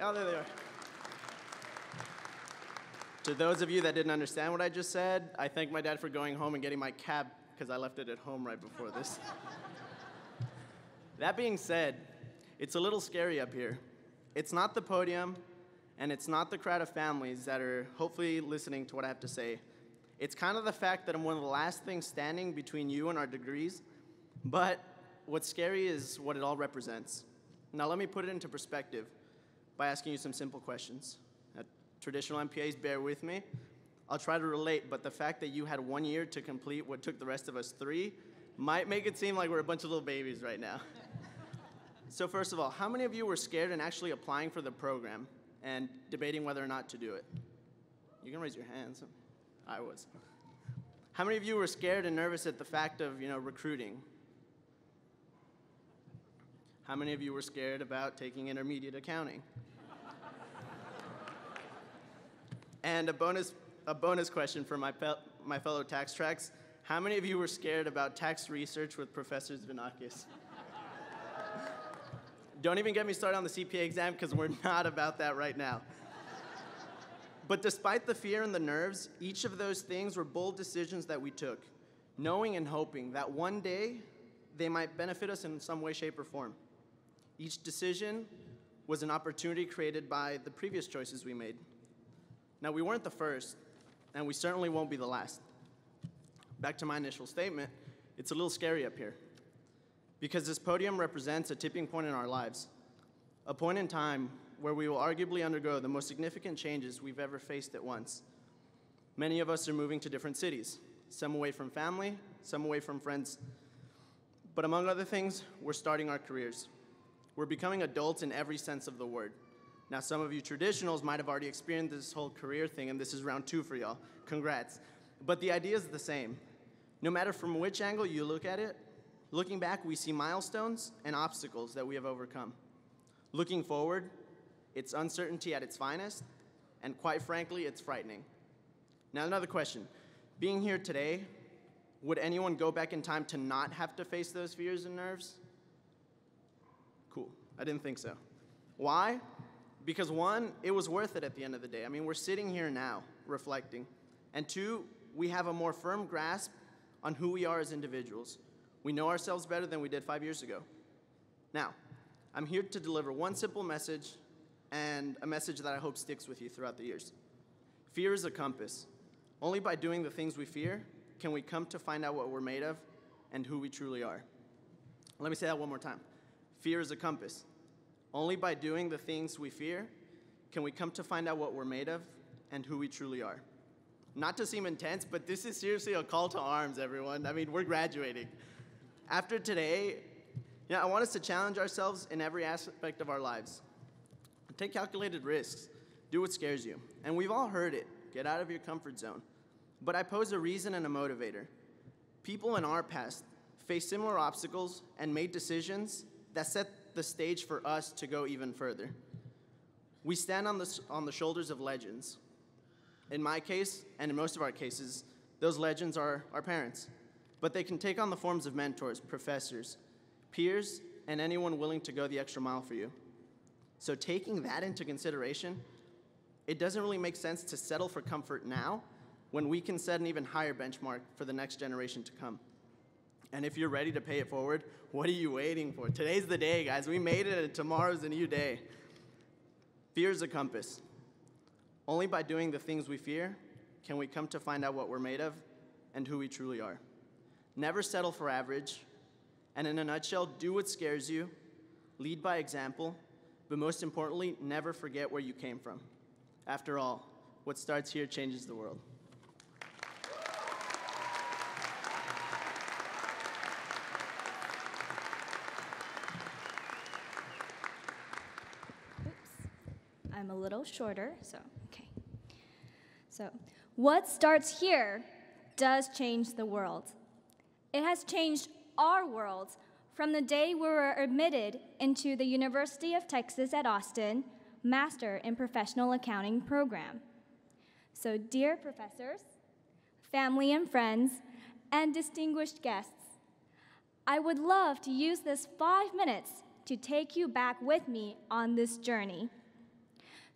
Oh, there they are. To those of you that didn't understand what I just said, I thank my dad for going home and getting my cab because I left it at home right before this. That being said, it's a little scary up here. It's not the podium, and it's not the crowd of families that are hopefully listening to what I have to say. It's kind of the fact that I'm one of the last things standing between you and our degrees, but what's scary is what it all represents. Now let me put it into perspective by asking you some simple questions. Traditional MPAs, bear with me. I'll try to relate, but the fact that you had 1 year to complete what took the rest of us 3 might make it seem like we're a bunch of little babies right now. So first of all, how many of you were scared in actually applying for the program and debating whether or not to do it? You can raise your hands. I was. How many of you were scared and nervous at the fact of, recruiting? How many of you were scared about taking intermediate accounting? And a bonus question for my fellow tax tracks. How many of you were scared about tax research with Professor Zvinakis? Don't even get me started on the CPA exam because we're not about that right now. But despite the fear and the nerves, each of those things were bold decisions that we took, knowing and hoping that one day they might benefit us in some way, shape, or form. Each decision was an opportunity created by the previous choices we made. Now, we weren't the first, and we certainly won't be the last. Back to my initial statement, it's a little scary up here, because this podium represents a tipping point in our lives, a point in time where we will arguably undergo the most significant changes we've ever faced at once. Many of us are moving to different cities, some away from family, some away from friends. But among other things, we're starting our careers. We're becoming adults in every sense of the word. Now, some of you traditionals might have already experienced this whole career thing, and this is round 2 for y'all. Congrats. But the idea is the same. No matter from which angle you look at it, looking back, we see milestones and obstacles that we have overcome. Looking forward, it's uncertainty at its finest, and quite frankly, it's frightening. Now, another question. Being here today, would anyone go back in time to not have to face those fears and nerves? Cool. I didn't think so. Why? Because 1, it was worth it at the end of the day. I mean, we're sitting here now, reflecting. And 2, we have a more firm grasp on who we are as individuals. We know ourselves better than we did 5 years ago. Now, I'm here to deliver one simple message, and a message that I hope sticks with you throughout the years. Fear is a compass. Only by doing the things we fear can we come to find out what we're made of and who we truly are. Let me say that one more time. Fear is a compass. Only by doing the things we fear can we come to find out what we're made of and who we truly are. Not to seem intense, but this is seriously a call to arms, everyone. I mean, we're graduating. After today, I want us to challenge ourselves in every aspect of our lives. Take calculated risks. Do what scares you. And we've all heard it. Get out of your comfort zone. But I pose a reason and a motivator. People in our past faced similar obstacles and made decisions that set the stage for us to go even further. We stand on the shoulders of legends. In my case, and in most of our cases, those legends are our parents. But they can take on the forms of mentors, professors, peers, and anyone willing to go the extra mile for you. So taking that into consideration, it doesn't really make sense to settle for comfort now when we can set an even higher benchmark for the next generation to come. And if you're ready to pay it forward, what are you waiting for? Today's the day, guys. We made it, and tomorrow's a new day. Fear is a compass. Only by doing the things we fear can we come to find out what we're made of and who we truly are. Never settle for average. And in a nutshell, do what scares you, lead by example, but most importantly, never forget where you came from. After all, what starts here changes the world. I'm a little shorter, so, okay. So, what starts here does change the world. It has changed our world from the day we were admitted into the University of Texas at Austin Master in Professional Accounting program. So, dear professors, family and friends, and distinguished guests, I would love to use this 5 minutes to take you back with me on this journey.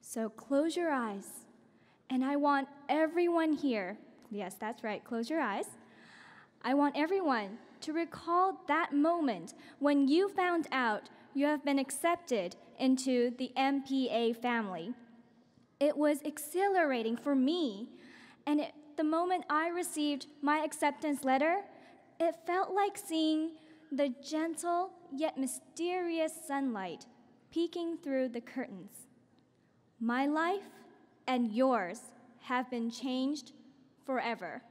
So close your eyes, and I want everyone here, yes, that's right, close your eyes. I want everyone to recall that moment when you found out you have been accepted into the MPA family. It was exhilarating for me, and the moment I received my acceptance letter, it felt like seeing the gentle yet mysterious sunlight peeking through the curtains. My life and yours have been changed forever.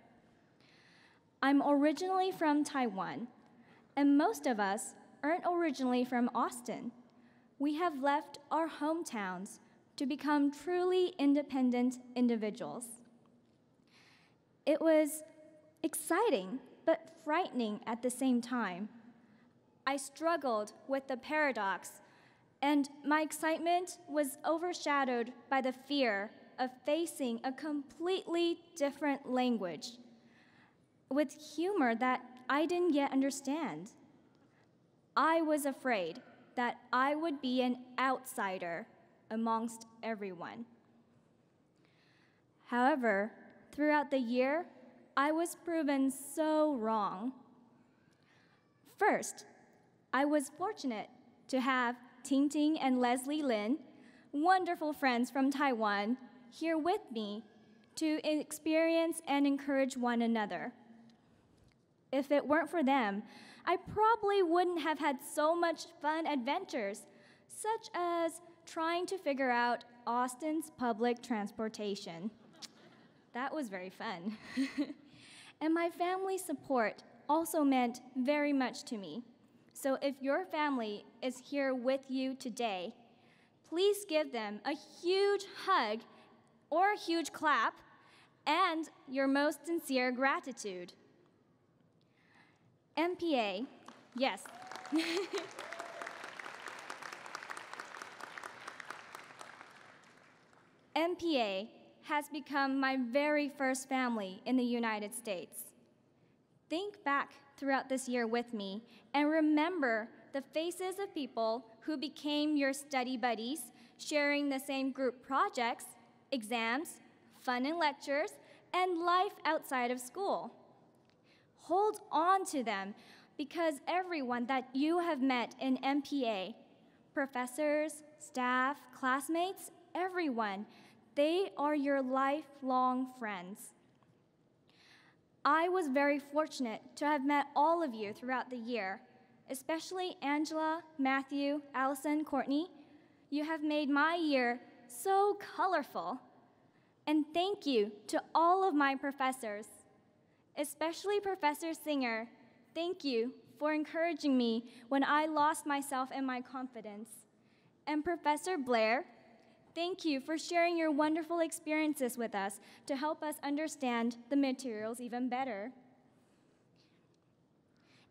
I'm originally from Taiwan, and most of us aren't originally from Austin. We have left our hometowns to become truly independent individuals. It was exciting, but frightening at the same time. I struggled with the paradox, and my excitement was overshadowed by the fear of facing a completely different language with humor that I didn't yet understand. I was afraid that I would be an outsider amongst everyone. However, throughout the year, I was proven so wrong. First, I was fortunate to have Ting Ting and Leslie Lin, wonderful friends from Taiwan, here with me to experience and encourage one another. If it weren't for them, I probably wouldn't have had so much fun adventures, such as trying to figure out Austin's public transportation. That was very fun. And my family's support also meant very much to me. So if your family is here with you today, please give them a huge hug or a huge clap and your most sincere gratitude. MPA, yes. MPA has become my very first family in the United States. Think back throughout this year with me and remember the faces of people who became your study buddies, sharing the same group projects, exams, fun and lectures, and life outside of school. Hold on to them because everyone that you have met in MPA, professors, staff, classmates, everyone, they are your lifelong friends. I was very fortunate to have met all of you throughout the year, especially Angela, Matthew, Allison, Courtney. You have made my year so colorful. And thank you to all of my professors, especially Professor Singer. Thank you for encouraging me when I lost myself and my confidence. And Professor Blair, thank you for sharing your wonderful experiences with us to help us understand the materials even better.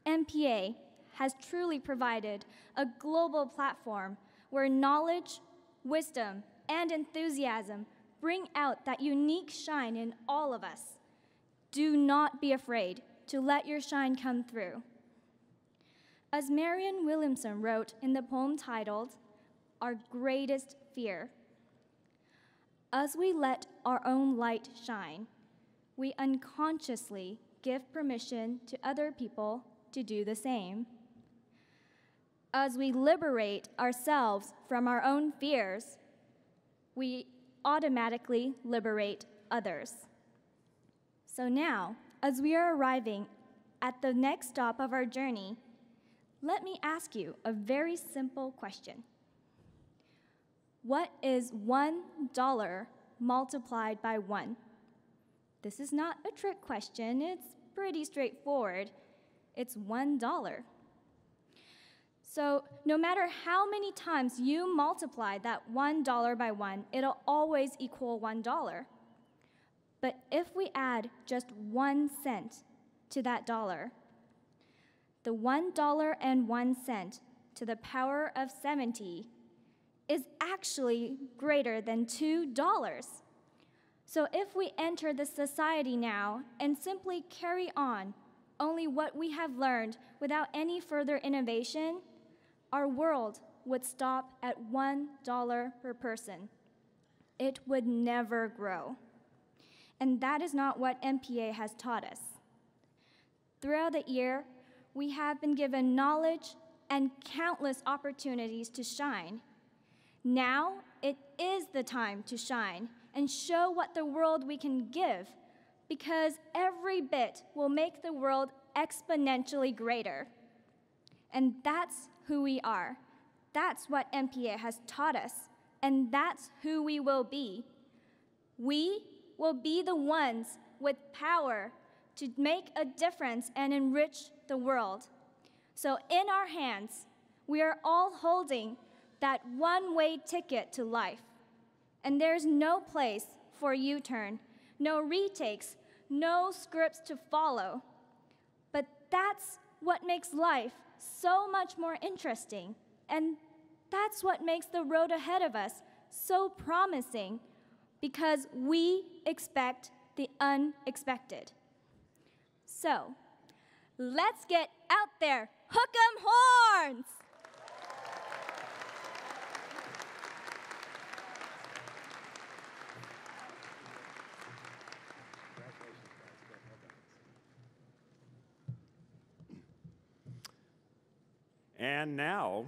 MPA has truly provided a global platform where knowledge, wisdom, and enthusiasm bring out that unique shine in all of us. Do not be afraid to let your shine come through. As Marianne Williamson wrote in the poem titled, "Our Greatest Fear," as we let our own light shine, we unconsciously give permission to other people to do the same. As we liberate ourselves from our own fears, we automatically liberate others. So now, as we are arriving at the next stop of our journey, let me ask you a very simple question. What is $1 multiplied by 1? This is not a trick question. It's pretty straightforward. It's $1. So no matter how many times you multiply that $1 by 1, it'll always equal $1. But if we add just 1 cent to that dollar, the $1.01 to the power of 70 is actually greater than $2. So if we enter this society now and simply carry on only what we have learned without any further innovation, our world would stop at $1 per person. It would never grow. And that is not what MPA has taught us. Throughout the year, we have been given knowledge and countless opportunities to shine. Now it is the time to shine and show what the world we can give, because every bit will make the world exponentially greater. And that's who we are. That's what MPA has taught us, and that's who we will be. We will be the ones with power to make a difference and enrich the world. So in our hands, we are all holding that one-way ticket to life. And there's no place for a U-turn, no retakes, no scripts to follow. But that's what makes life so much more interesting. And that's what makes the road ahead of us so promising, because we expect the unexpected. So, let's get out there. Hook 'em horns! And now,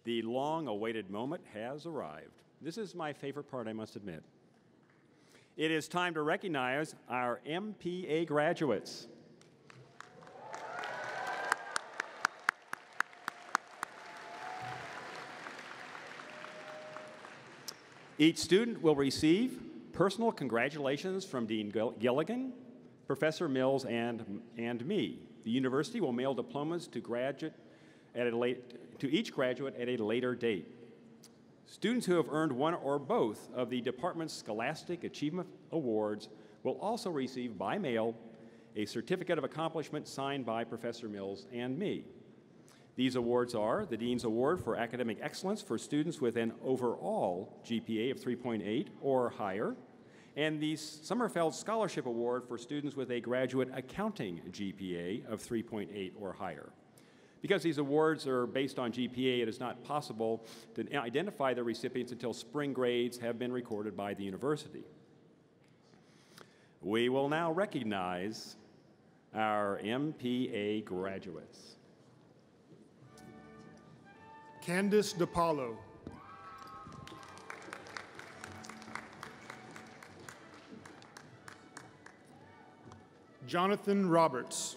the long-awaited moment has arrived. This is my favorite part, I must admit. It is time to recognize our MPA graduates. Each student will receive personal congratulations from Dean Gilligan, Professor Mills, and me. The university will mail diplomas to each graduate at a later date. Students who have earned one or both of the department's Scholastic Achievement Awards will also receive by mail a certificate of accomplishment signed by Professor Mills and me. These awards are the Dean's Award for Academic Excellence for students with an overall GPA of 3.8 or higher, and the Sommerfeld Scholarship Award for students with a graduate accounting GPA of 3.8 or higher. Because these awards are based on GPA, it is not possible to identify the recipients until spring grades have been recorded by the university. We will now recognize our MPA graduates. Candice DePaulo. Jonathan Roberts.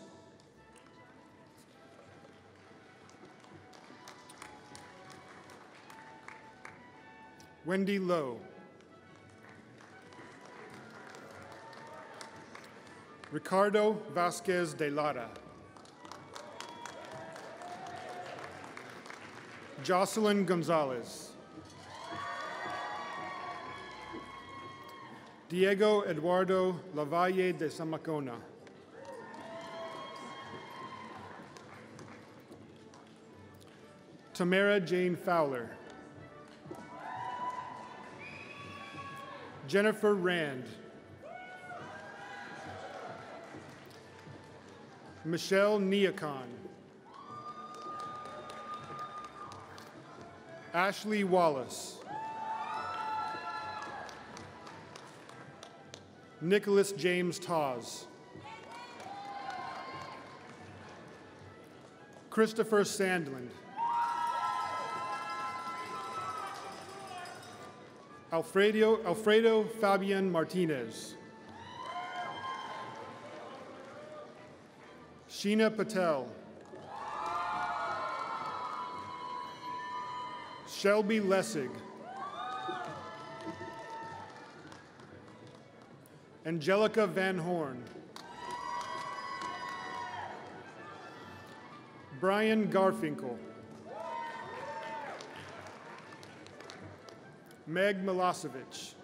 Wendy Lowe. Ricardo Vasquez de Lara. Jocelyn Gonzalez. Diego Eduardo Lavalle de Zamacona. Tamara Jane Fowler. Jennifer Rand. Michelle Neacon. Ashley Wallace. Nicholas James Tawes. Christopher Sandland. Alfredo Fabian Martinez. Sheena Patel. Shelby Lessig. Angelica Van Horn. Brian Garfinkel. Meg Milosevic.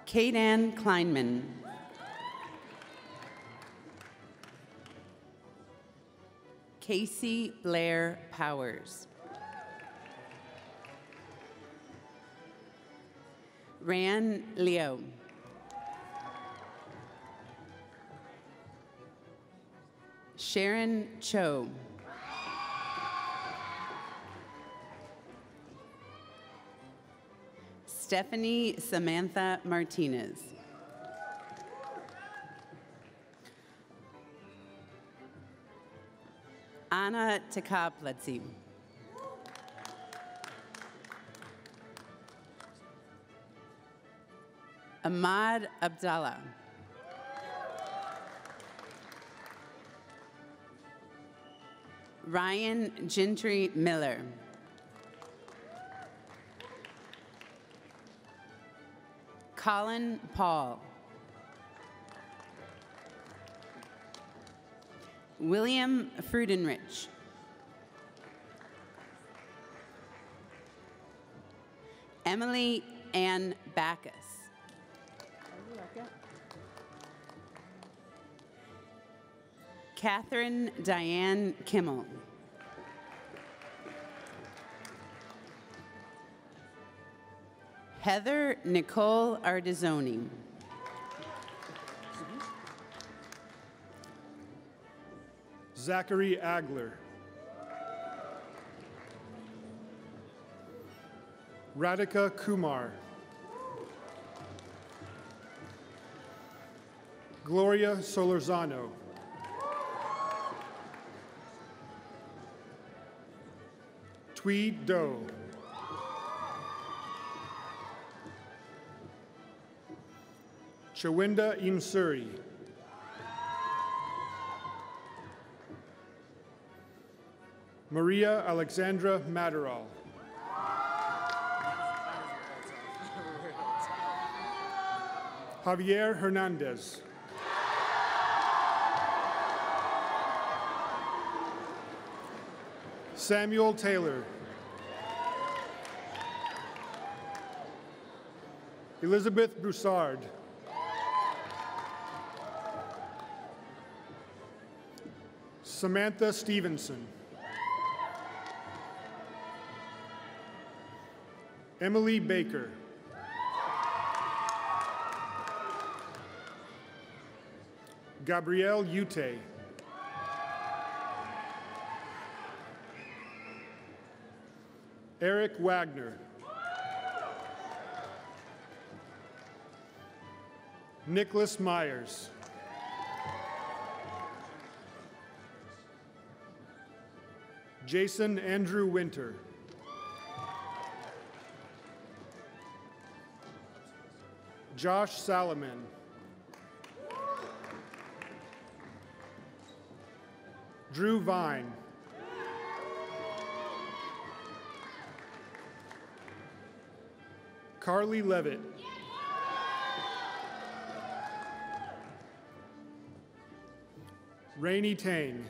Kate Ann Kleinman. Casey Blair Powers. Ran Leo. Sharon Cho. Stephanie Samantha Martinez. Anna Takapletsi. Ahmad Abdallah. Ryan Gentry Miller. Colin Paul. William Frudenrich. Emily Ann Backus. Catherine Diane Kimmel. Heather Nicole Ardizzoni. Zachary Agler. Radhika Kumar. Gloria Solorzano. Tweed Doe. Chawinda Imsuri. Maria Alexandra Maderal. Javier Hernandez. Samuel Taylor. Elizabeth Broussard. Samantha Stevenson. Emily Baker. Gabrielle Ute. Eric Wagner. Nicholas Myers. Jason Andrew Winter. Josh Salaman. Drew Vine. Carly Levitt. Rainey Tang.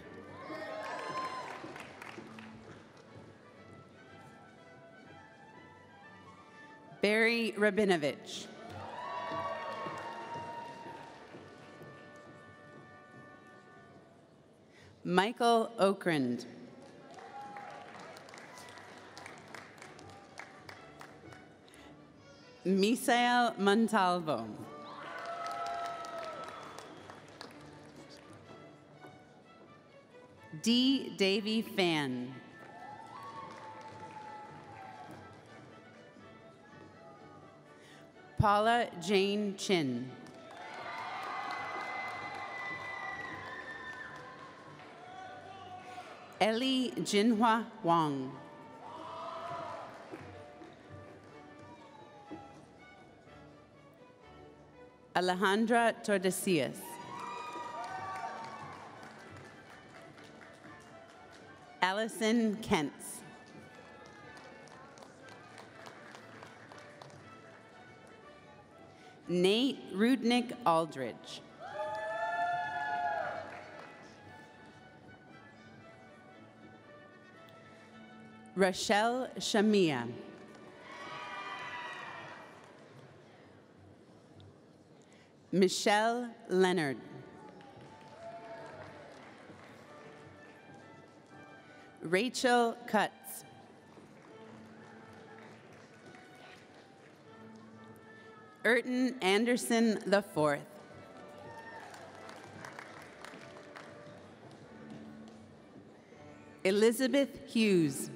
Barry Rabinovich. Michael Okrand. Misael Montalvo. D. Davy Fan. Paula Jane Chin. Ellie Jinhua Wang. Alejandra Tordesillas. Allison Kentz. Nate Rudnick Aldridge. Rochelle Shamia. Michelle Leonard. Rachel Cutts. Urton Anderson IV. Elizabeth Hughes.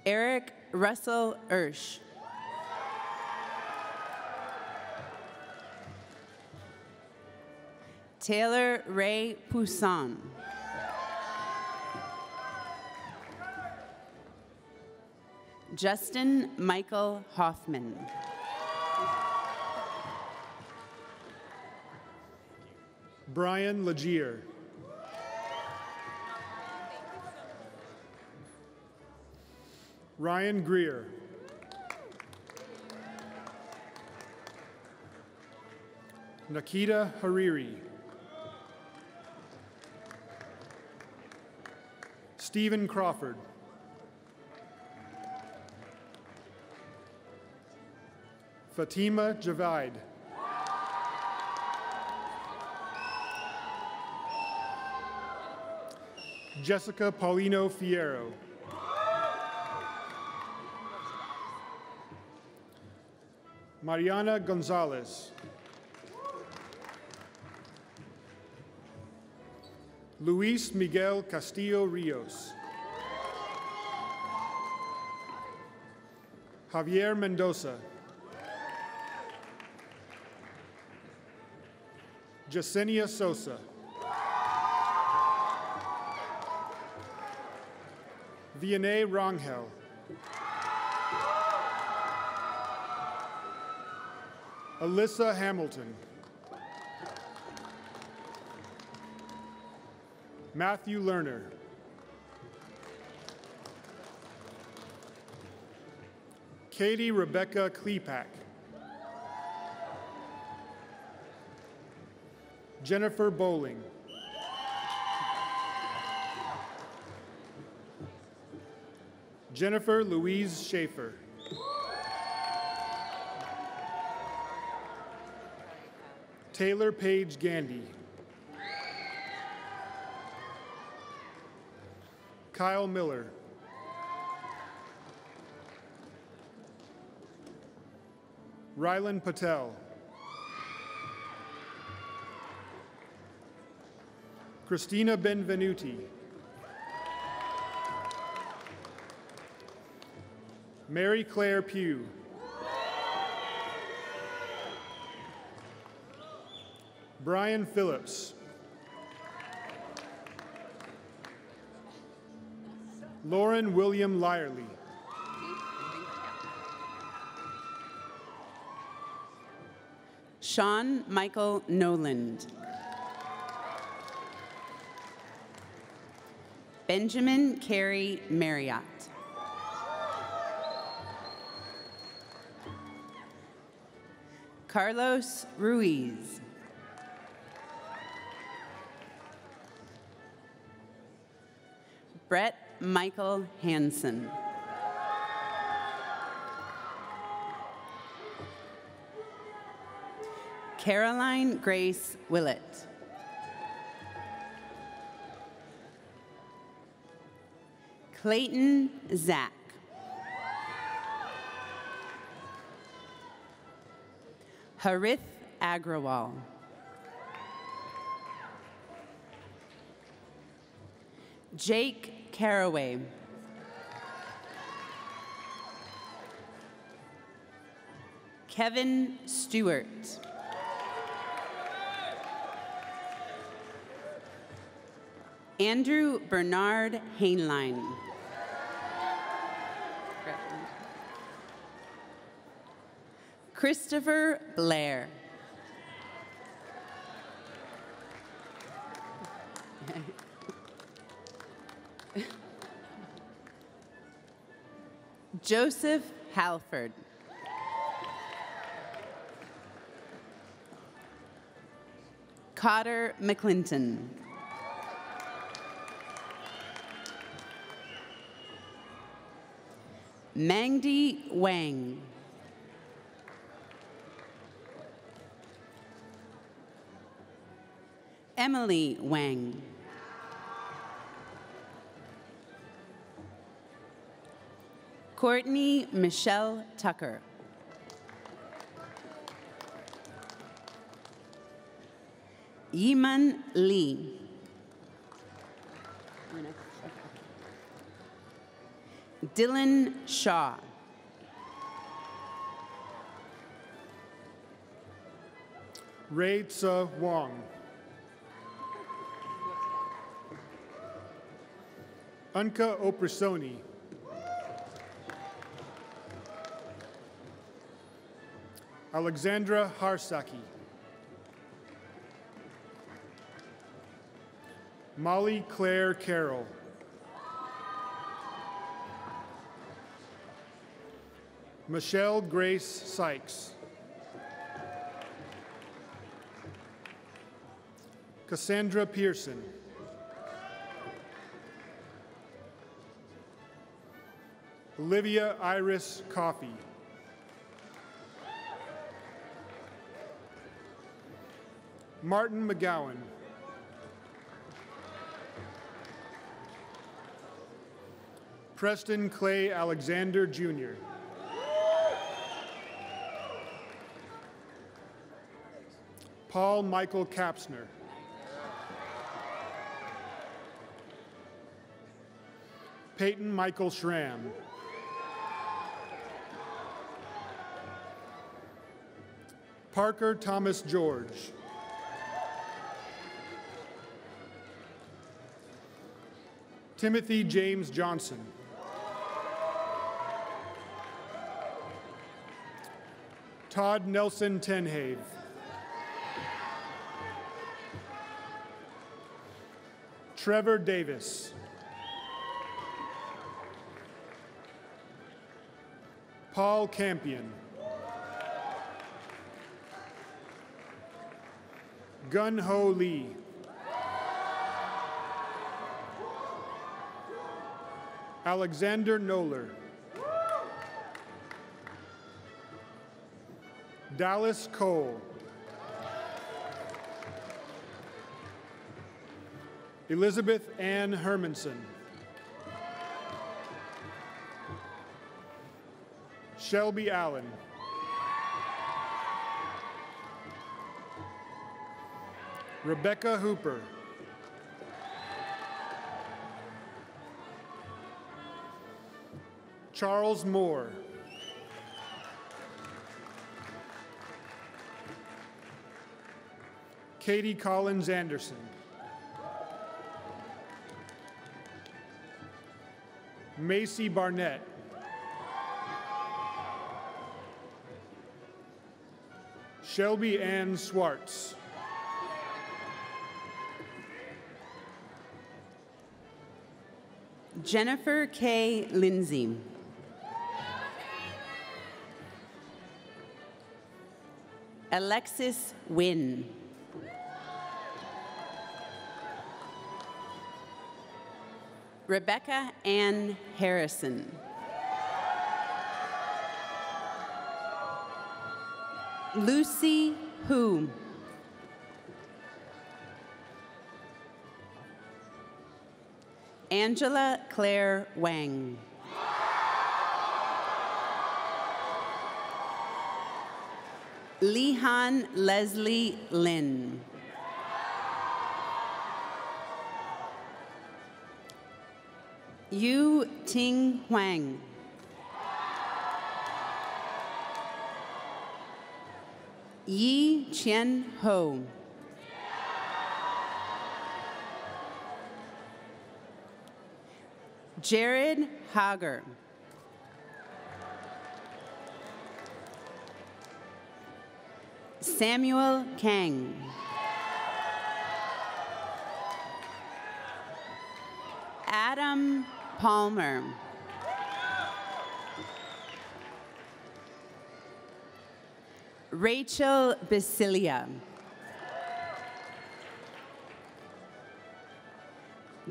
Eric Russell Ersch. Taylor Ray Poussin. Justin Michael Hoffman. Brian Legier. Ryan Greer. Nikita Hariri. Stephen Crawford. Fatima Javaid. Jessica Paulino Fierro. Mariana Gonzalez. Luis Miguel Castillo Rios. Javier Mendoza. Yesenia Sosa. Vianney Rangel. Alyssa Hamilton. Matthew Lerner. Katie Rebecca Klepak. Jennifer Bowling. Jennifer Louise Schaefer. Taylor Page Gandy. Kyle Miller. Rylan Patel. Christina Benvenuti. Mary Claire Pugh. Brian Phillips. Lauren William Lyerly. Sean Michael Noland. Benjamin Carey Marriott. Carlos Ruiz. Brett Michael Hansen. Caroline Grace Willett. Clayton Zach. Harith Agrawal. Jake Caraway. Kevin Stewart. Andrew Bernard Hainline. Christopher Blair. Joseph Halford. Cotter McClinton. Mangdi Wang. Emily Wang. Courtney Michelle Tucker. Yiman Lee. Dylan Shaw. Ray Tsa Wong. Anka Oprasoni. Alexandra Harsaki. Molly Claire Carroll. Michelle Grace Sykes. Cassandra Pearson. Olivia Iris Coffey. Martin McGowan. Preston Clay Alexander, Jr. Paul Michael Kapsner. Peyton Michael Schramm. Parker Thomas George. Timothy James Johnson. Todd Nelson Tenhave. Trevor Davis. Paul Campion. Gun Ho Lee. Alexander Noller. Dallas Cole. Elizabeth Ann Hermanson. Shelby Allen. Rebecca Hooper. Charles Moore. Katie Collins Anderson. Macy Barnett. Shelby Ann Swartz. Jennifer K. Lindsay. Alexis Wynn. Rebecca Ann Harrison. Lucy Hu. Angela Claire Wang. Lehan Leslie Lin. Yu Ting Huang. Yi Qian Ho. Jared Hager. Samuel Kang. Adam Palmer. Rachel Basilia.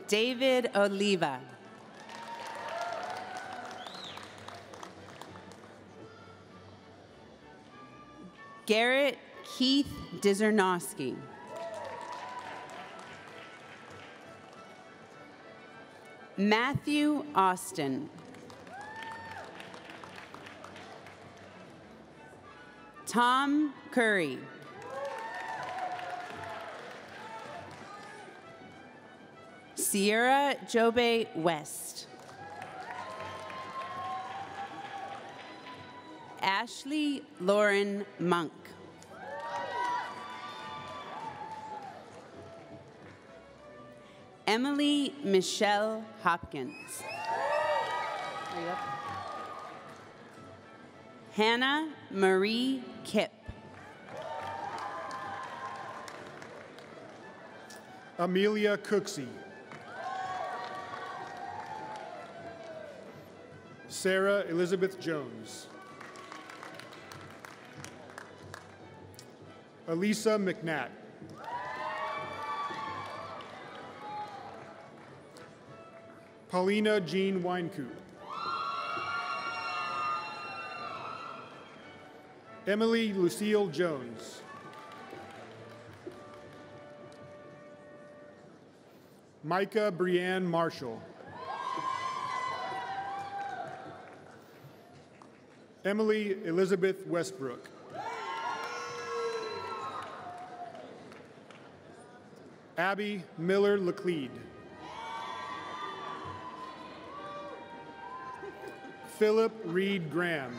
David Oliva. Garrett Keith Dizernowski. Matthew Austin. Tom Curry. Sierra Jobe West. Ashley Lauren Monk. Emily Michelle Hopkins. Hannah Marie Kipp. Amelia Cooksey. Sarah Elizabeth Jones. Elisa McNatt. Paulina Jean Weinkoop. Emily Lucille Jones. Micah Brianne Marshall. Emily Elizabeth Westbrook. Abby Miller Laclede. Philip Reed Graham.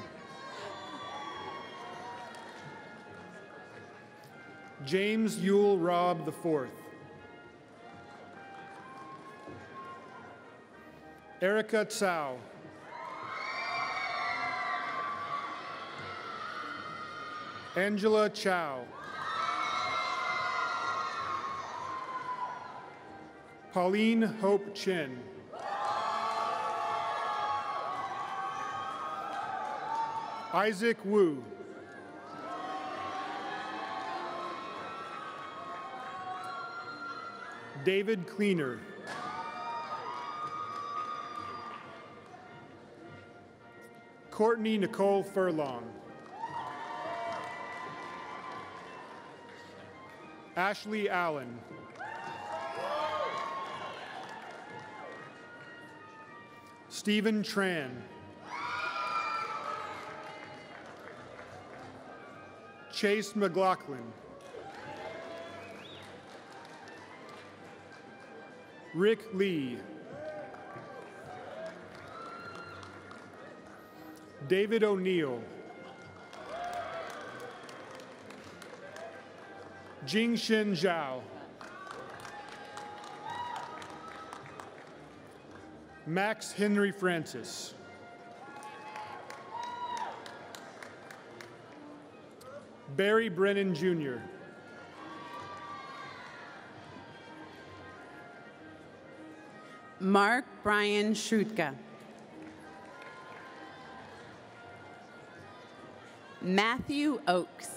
James Yule Robb IV. Erica Tsao. Angela Chow. Pauline Hope Chin. Isaac Wu. David Cleaner. Courtney Nicole Furlong. Ashley Allen. Stephen Tran. Chase McLaughlin. Rick Lee. David O'Neill. Jingshin Zhao. Max Henry Francis. Barry Brennan Jr. Mark Brian Schrutka. Matthew Oakes.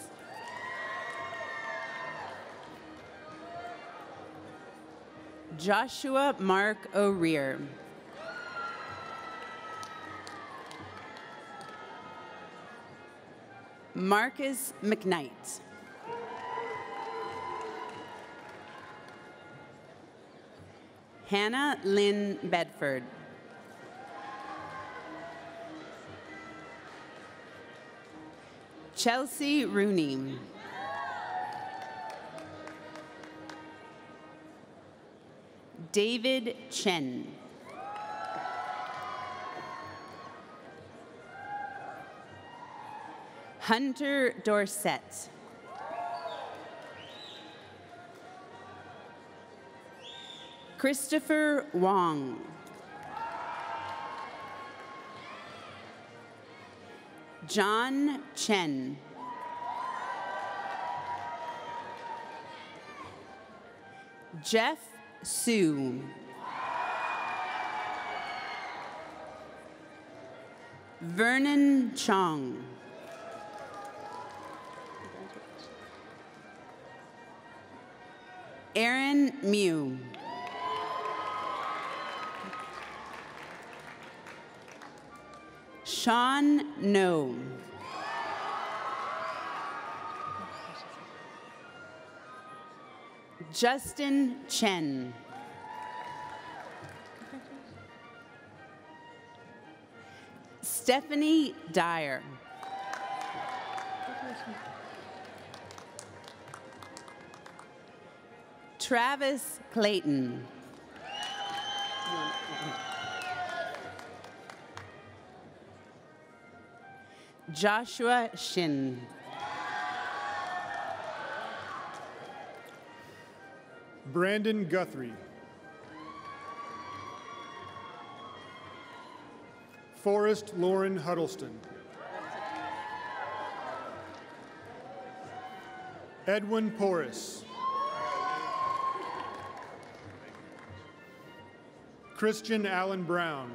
Joshua Mark O'Rear. Marcus McKnight. Hannah Lynn Bedford. Chelsea Rooney. David Chen. Hunter Dorset. Christopher Wong. John Chen. Jeff Sue. Vernon Chong. Aaron Mew. Sean No. Justin Chen. Stephanie Dyer. Travis Clayton. Joshua Shin. Brandon Guthrie. Forrest Lauren Huddleston. Edwin Porras. Christian Allen Brown.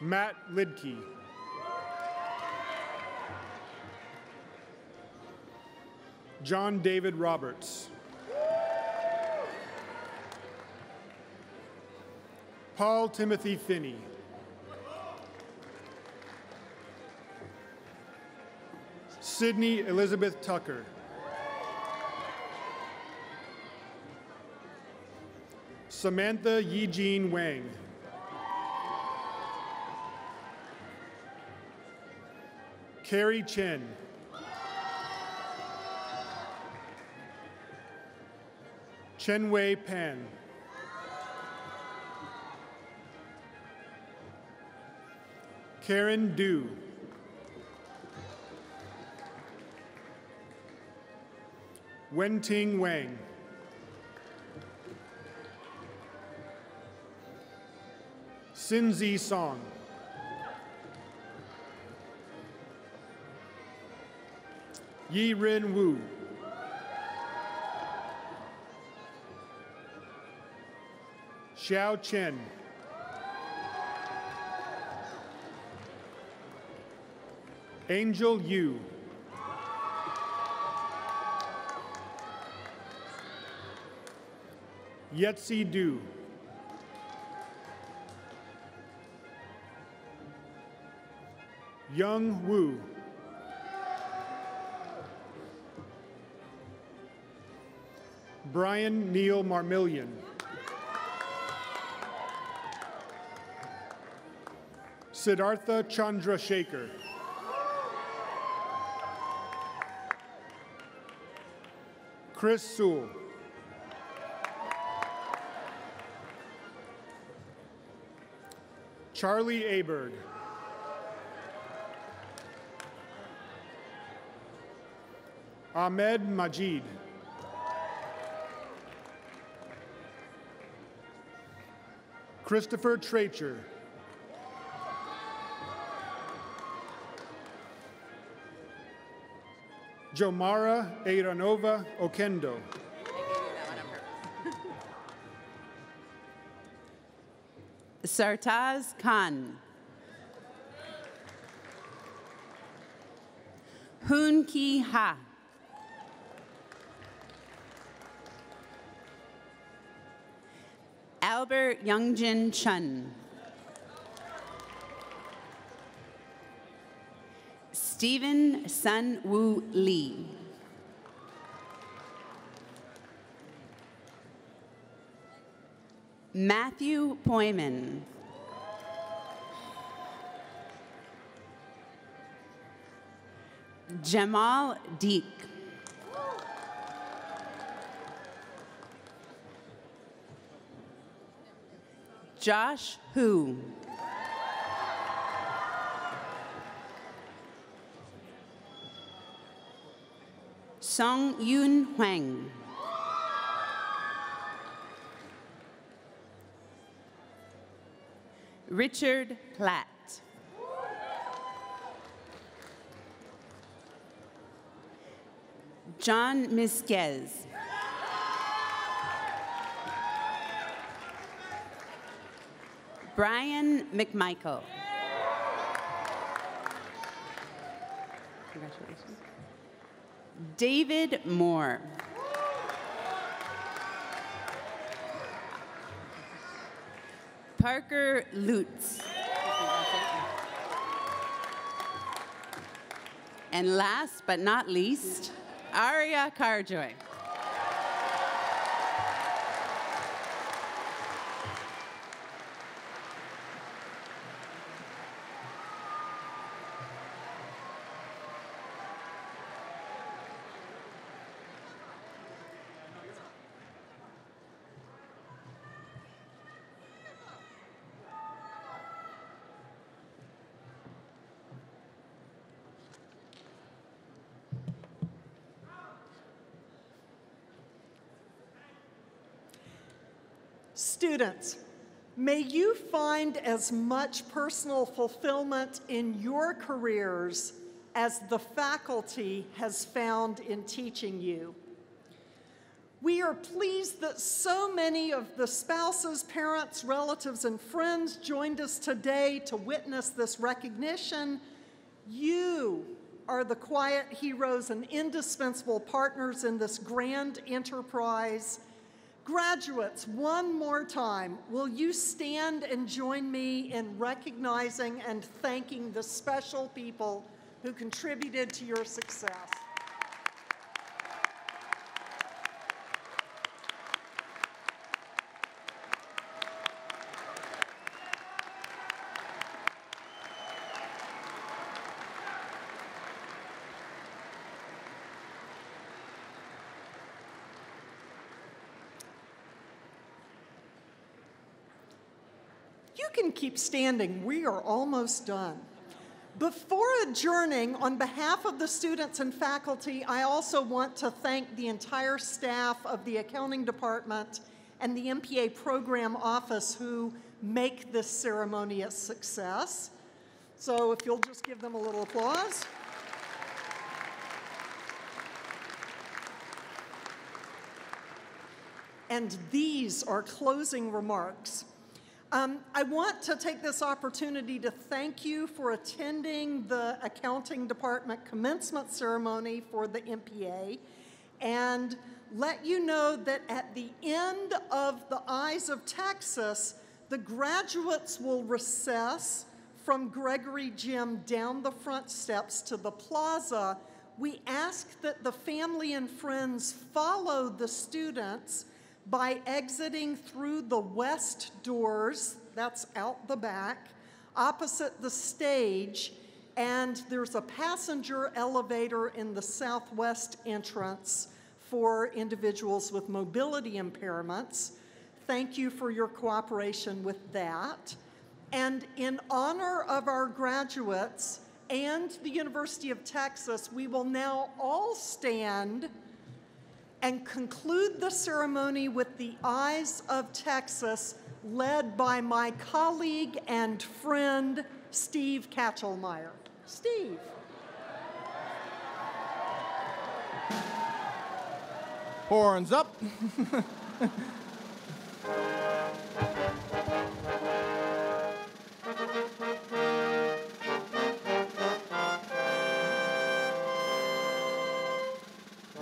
Matt Lidke. John David Roberts. Paul Timothy Finney. Sydney Elizabeth Tucker. Samantha Yi-Jean Wang. Carrie Chen. Chenwei Pan. Karen Du. Wenting Wang. Sinzi Song. Yi Rin Wu. Xiao Chen. Angel Yu. Yetzi Du. Young Wu. Brian Neil Marmillion. Siddhartha Chandrasekhar. Chris Sewell. Charlie Aberg. Ahmed Majid. Christopher Tracher. Jomara Eiranova Okendo. Sartaz Khan. Hoon Ki Ha. Albert Youngjin Chun. Stephen Sun Woo Lee. Matthew Poyman. Jamal Deek. Josh Hu. Song Yoon Hwang. Richard Platt. John Misquez. Brian McMichael. Congratulations. David Moore. Parker Lutz. And last but not least, Aria Carjoy. Students, may you find as much personal fulfillment in your careers as the faculty has found in teaching you. We are pleased that so many of the spouses, parents, relatives, and friends joined us today to witness this recognition. You are the quiet heroes and indispensable partners in this grand enterprise. Graduates, one more time, will you stand and join me in recognizing and thanking the special people who contributed to your success? You can keep standing. We are almost done. Before adjourning, on behalf of the students and faculty, I also want to thank the entire staff of the accounting department and the MPA program office who make this ceremony a success. So if you'll just give them a little applause. And these are closing remarks. I want to take this opportunity to thank you for attending the accounting department commencement ceremony for the MPA and let you know that at the end of the Eyes of Texas, the graduates will recess from Gregory Gym down the front steps to the plaza. We ask that the family and friends follow the students by exiting through the west doors, that's out the back, opposite the stage, and there's a passenger elevator in the southwest entrance for individuals with mobility impairments. Thank you for your cooperation with that. And in honor of our graduates and the University of Texas, we will now all stand and conclude the ceremony with the Eyes of Texas, led by my colleague and friend, Steve Katchelmeyer. Steve. Horns up.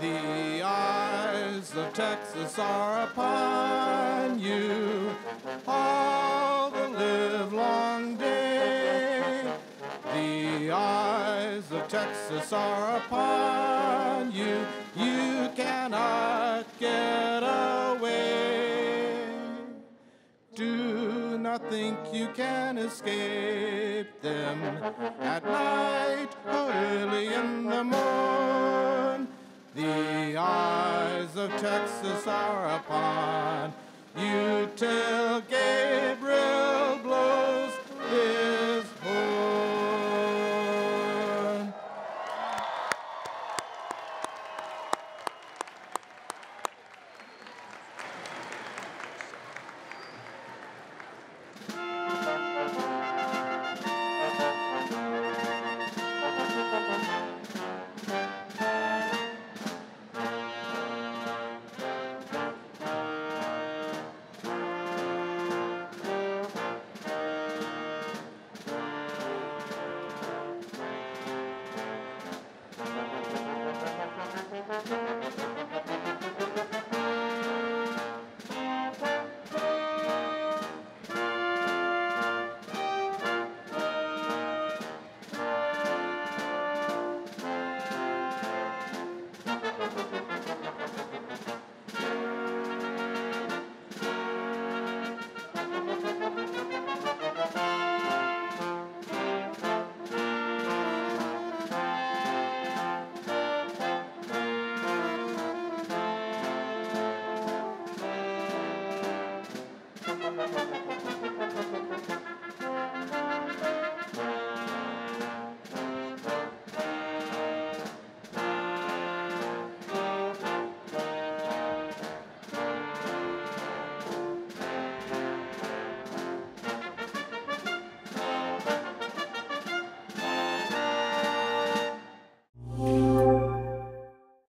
The eyes of Texas are upon you all the livelong day. The eyes of Texas are upon you. You cannot get away. Do not think you can escape them at night or early in the morn. The eyes of Texas are upon you till Gabriel blows.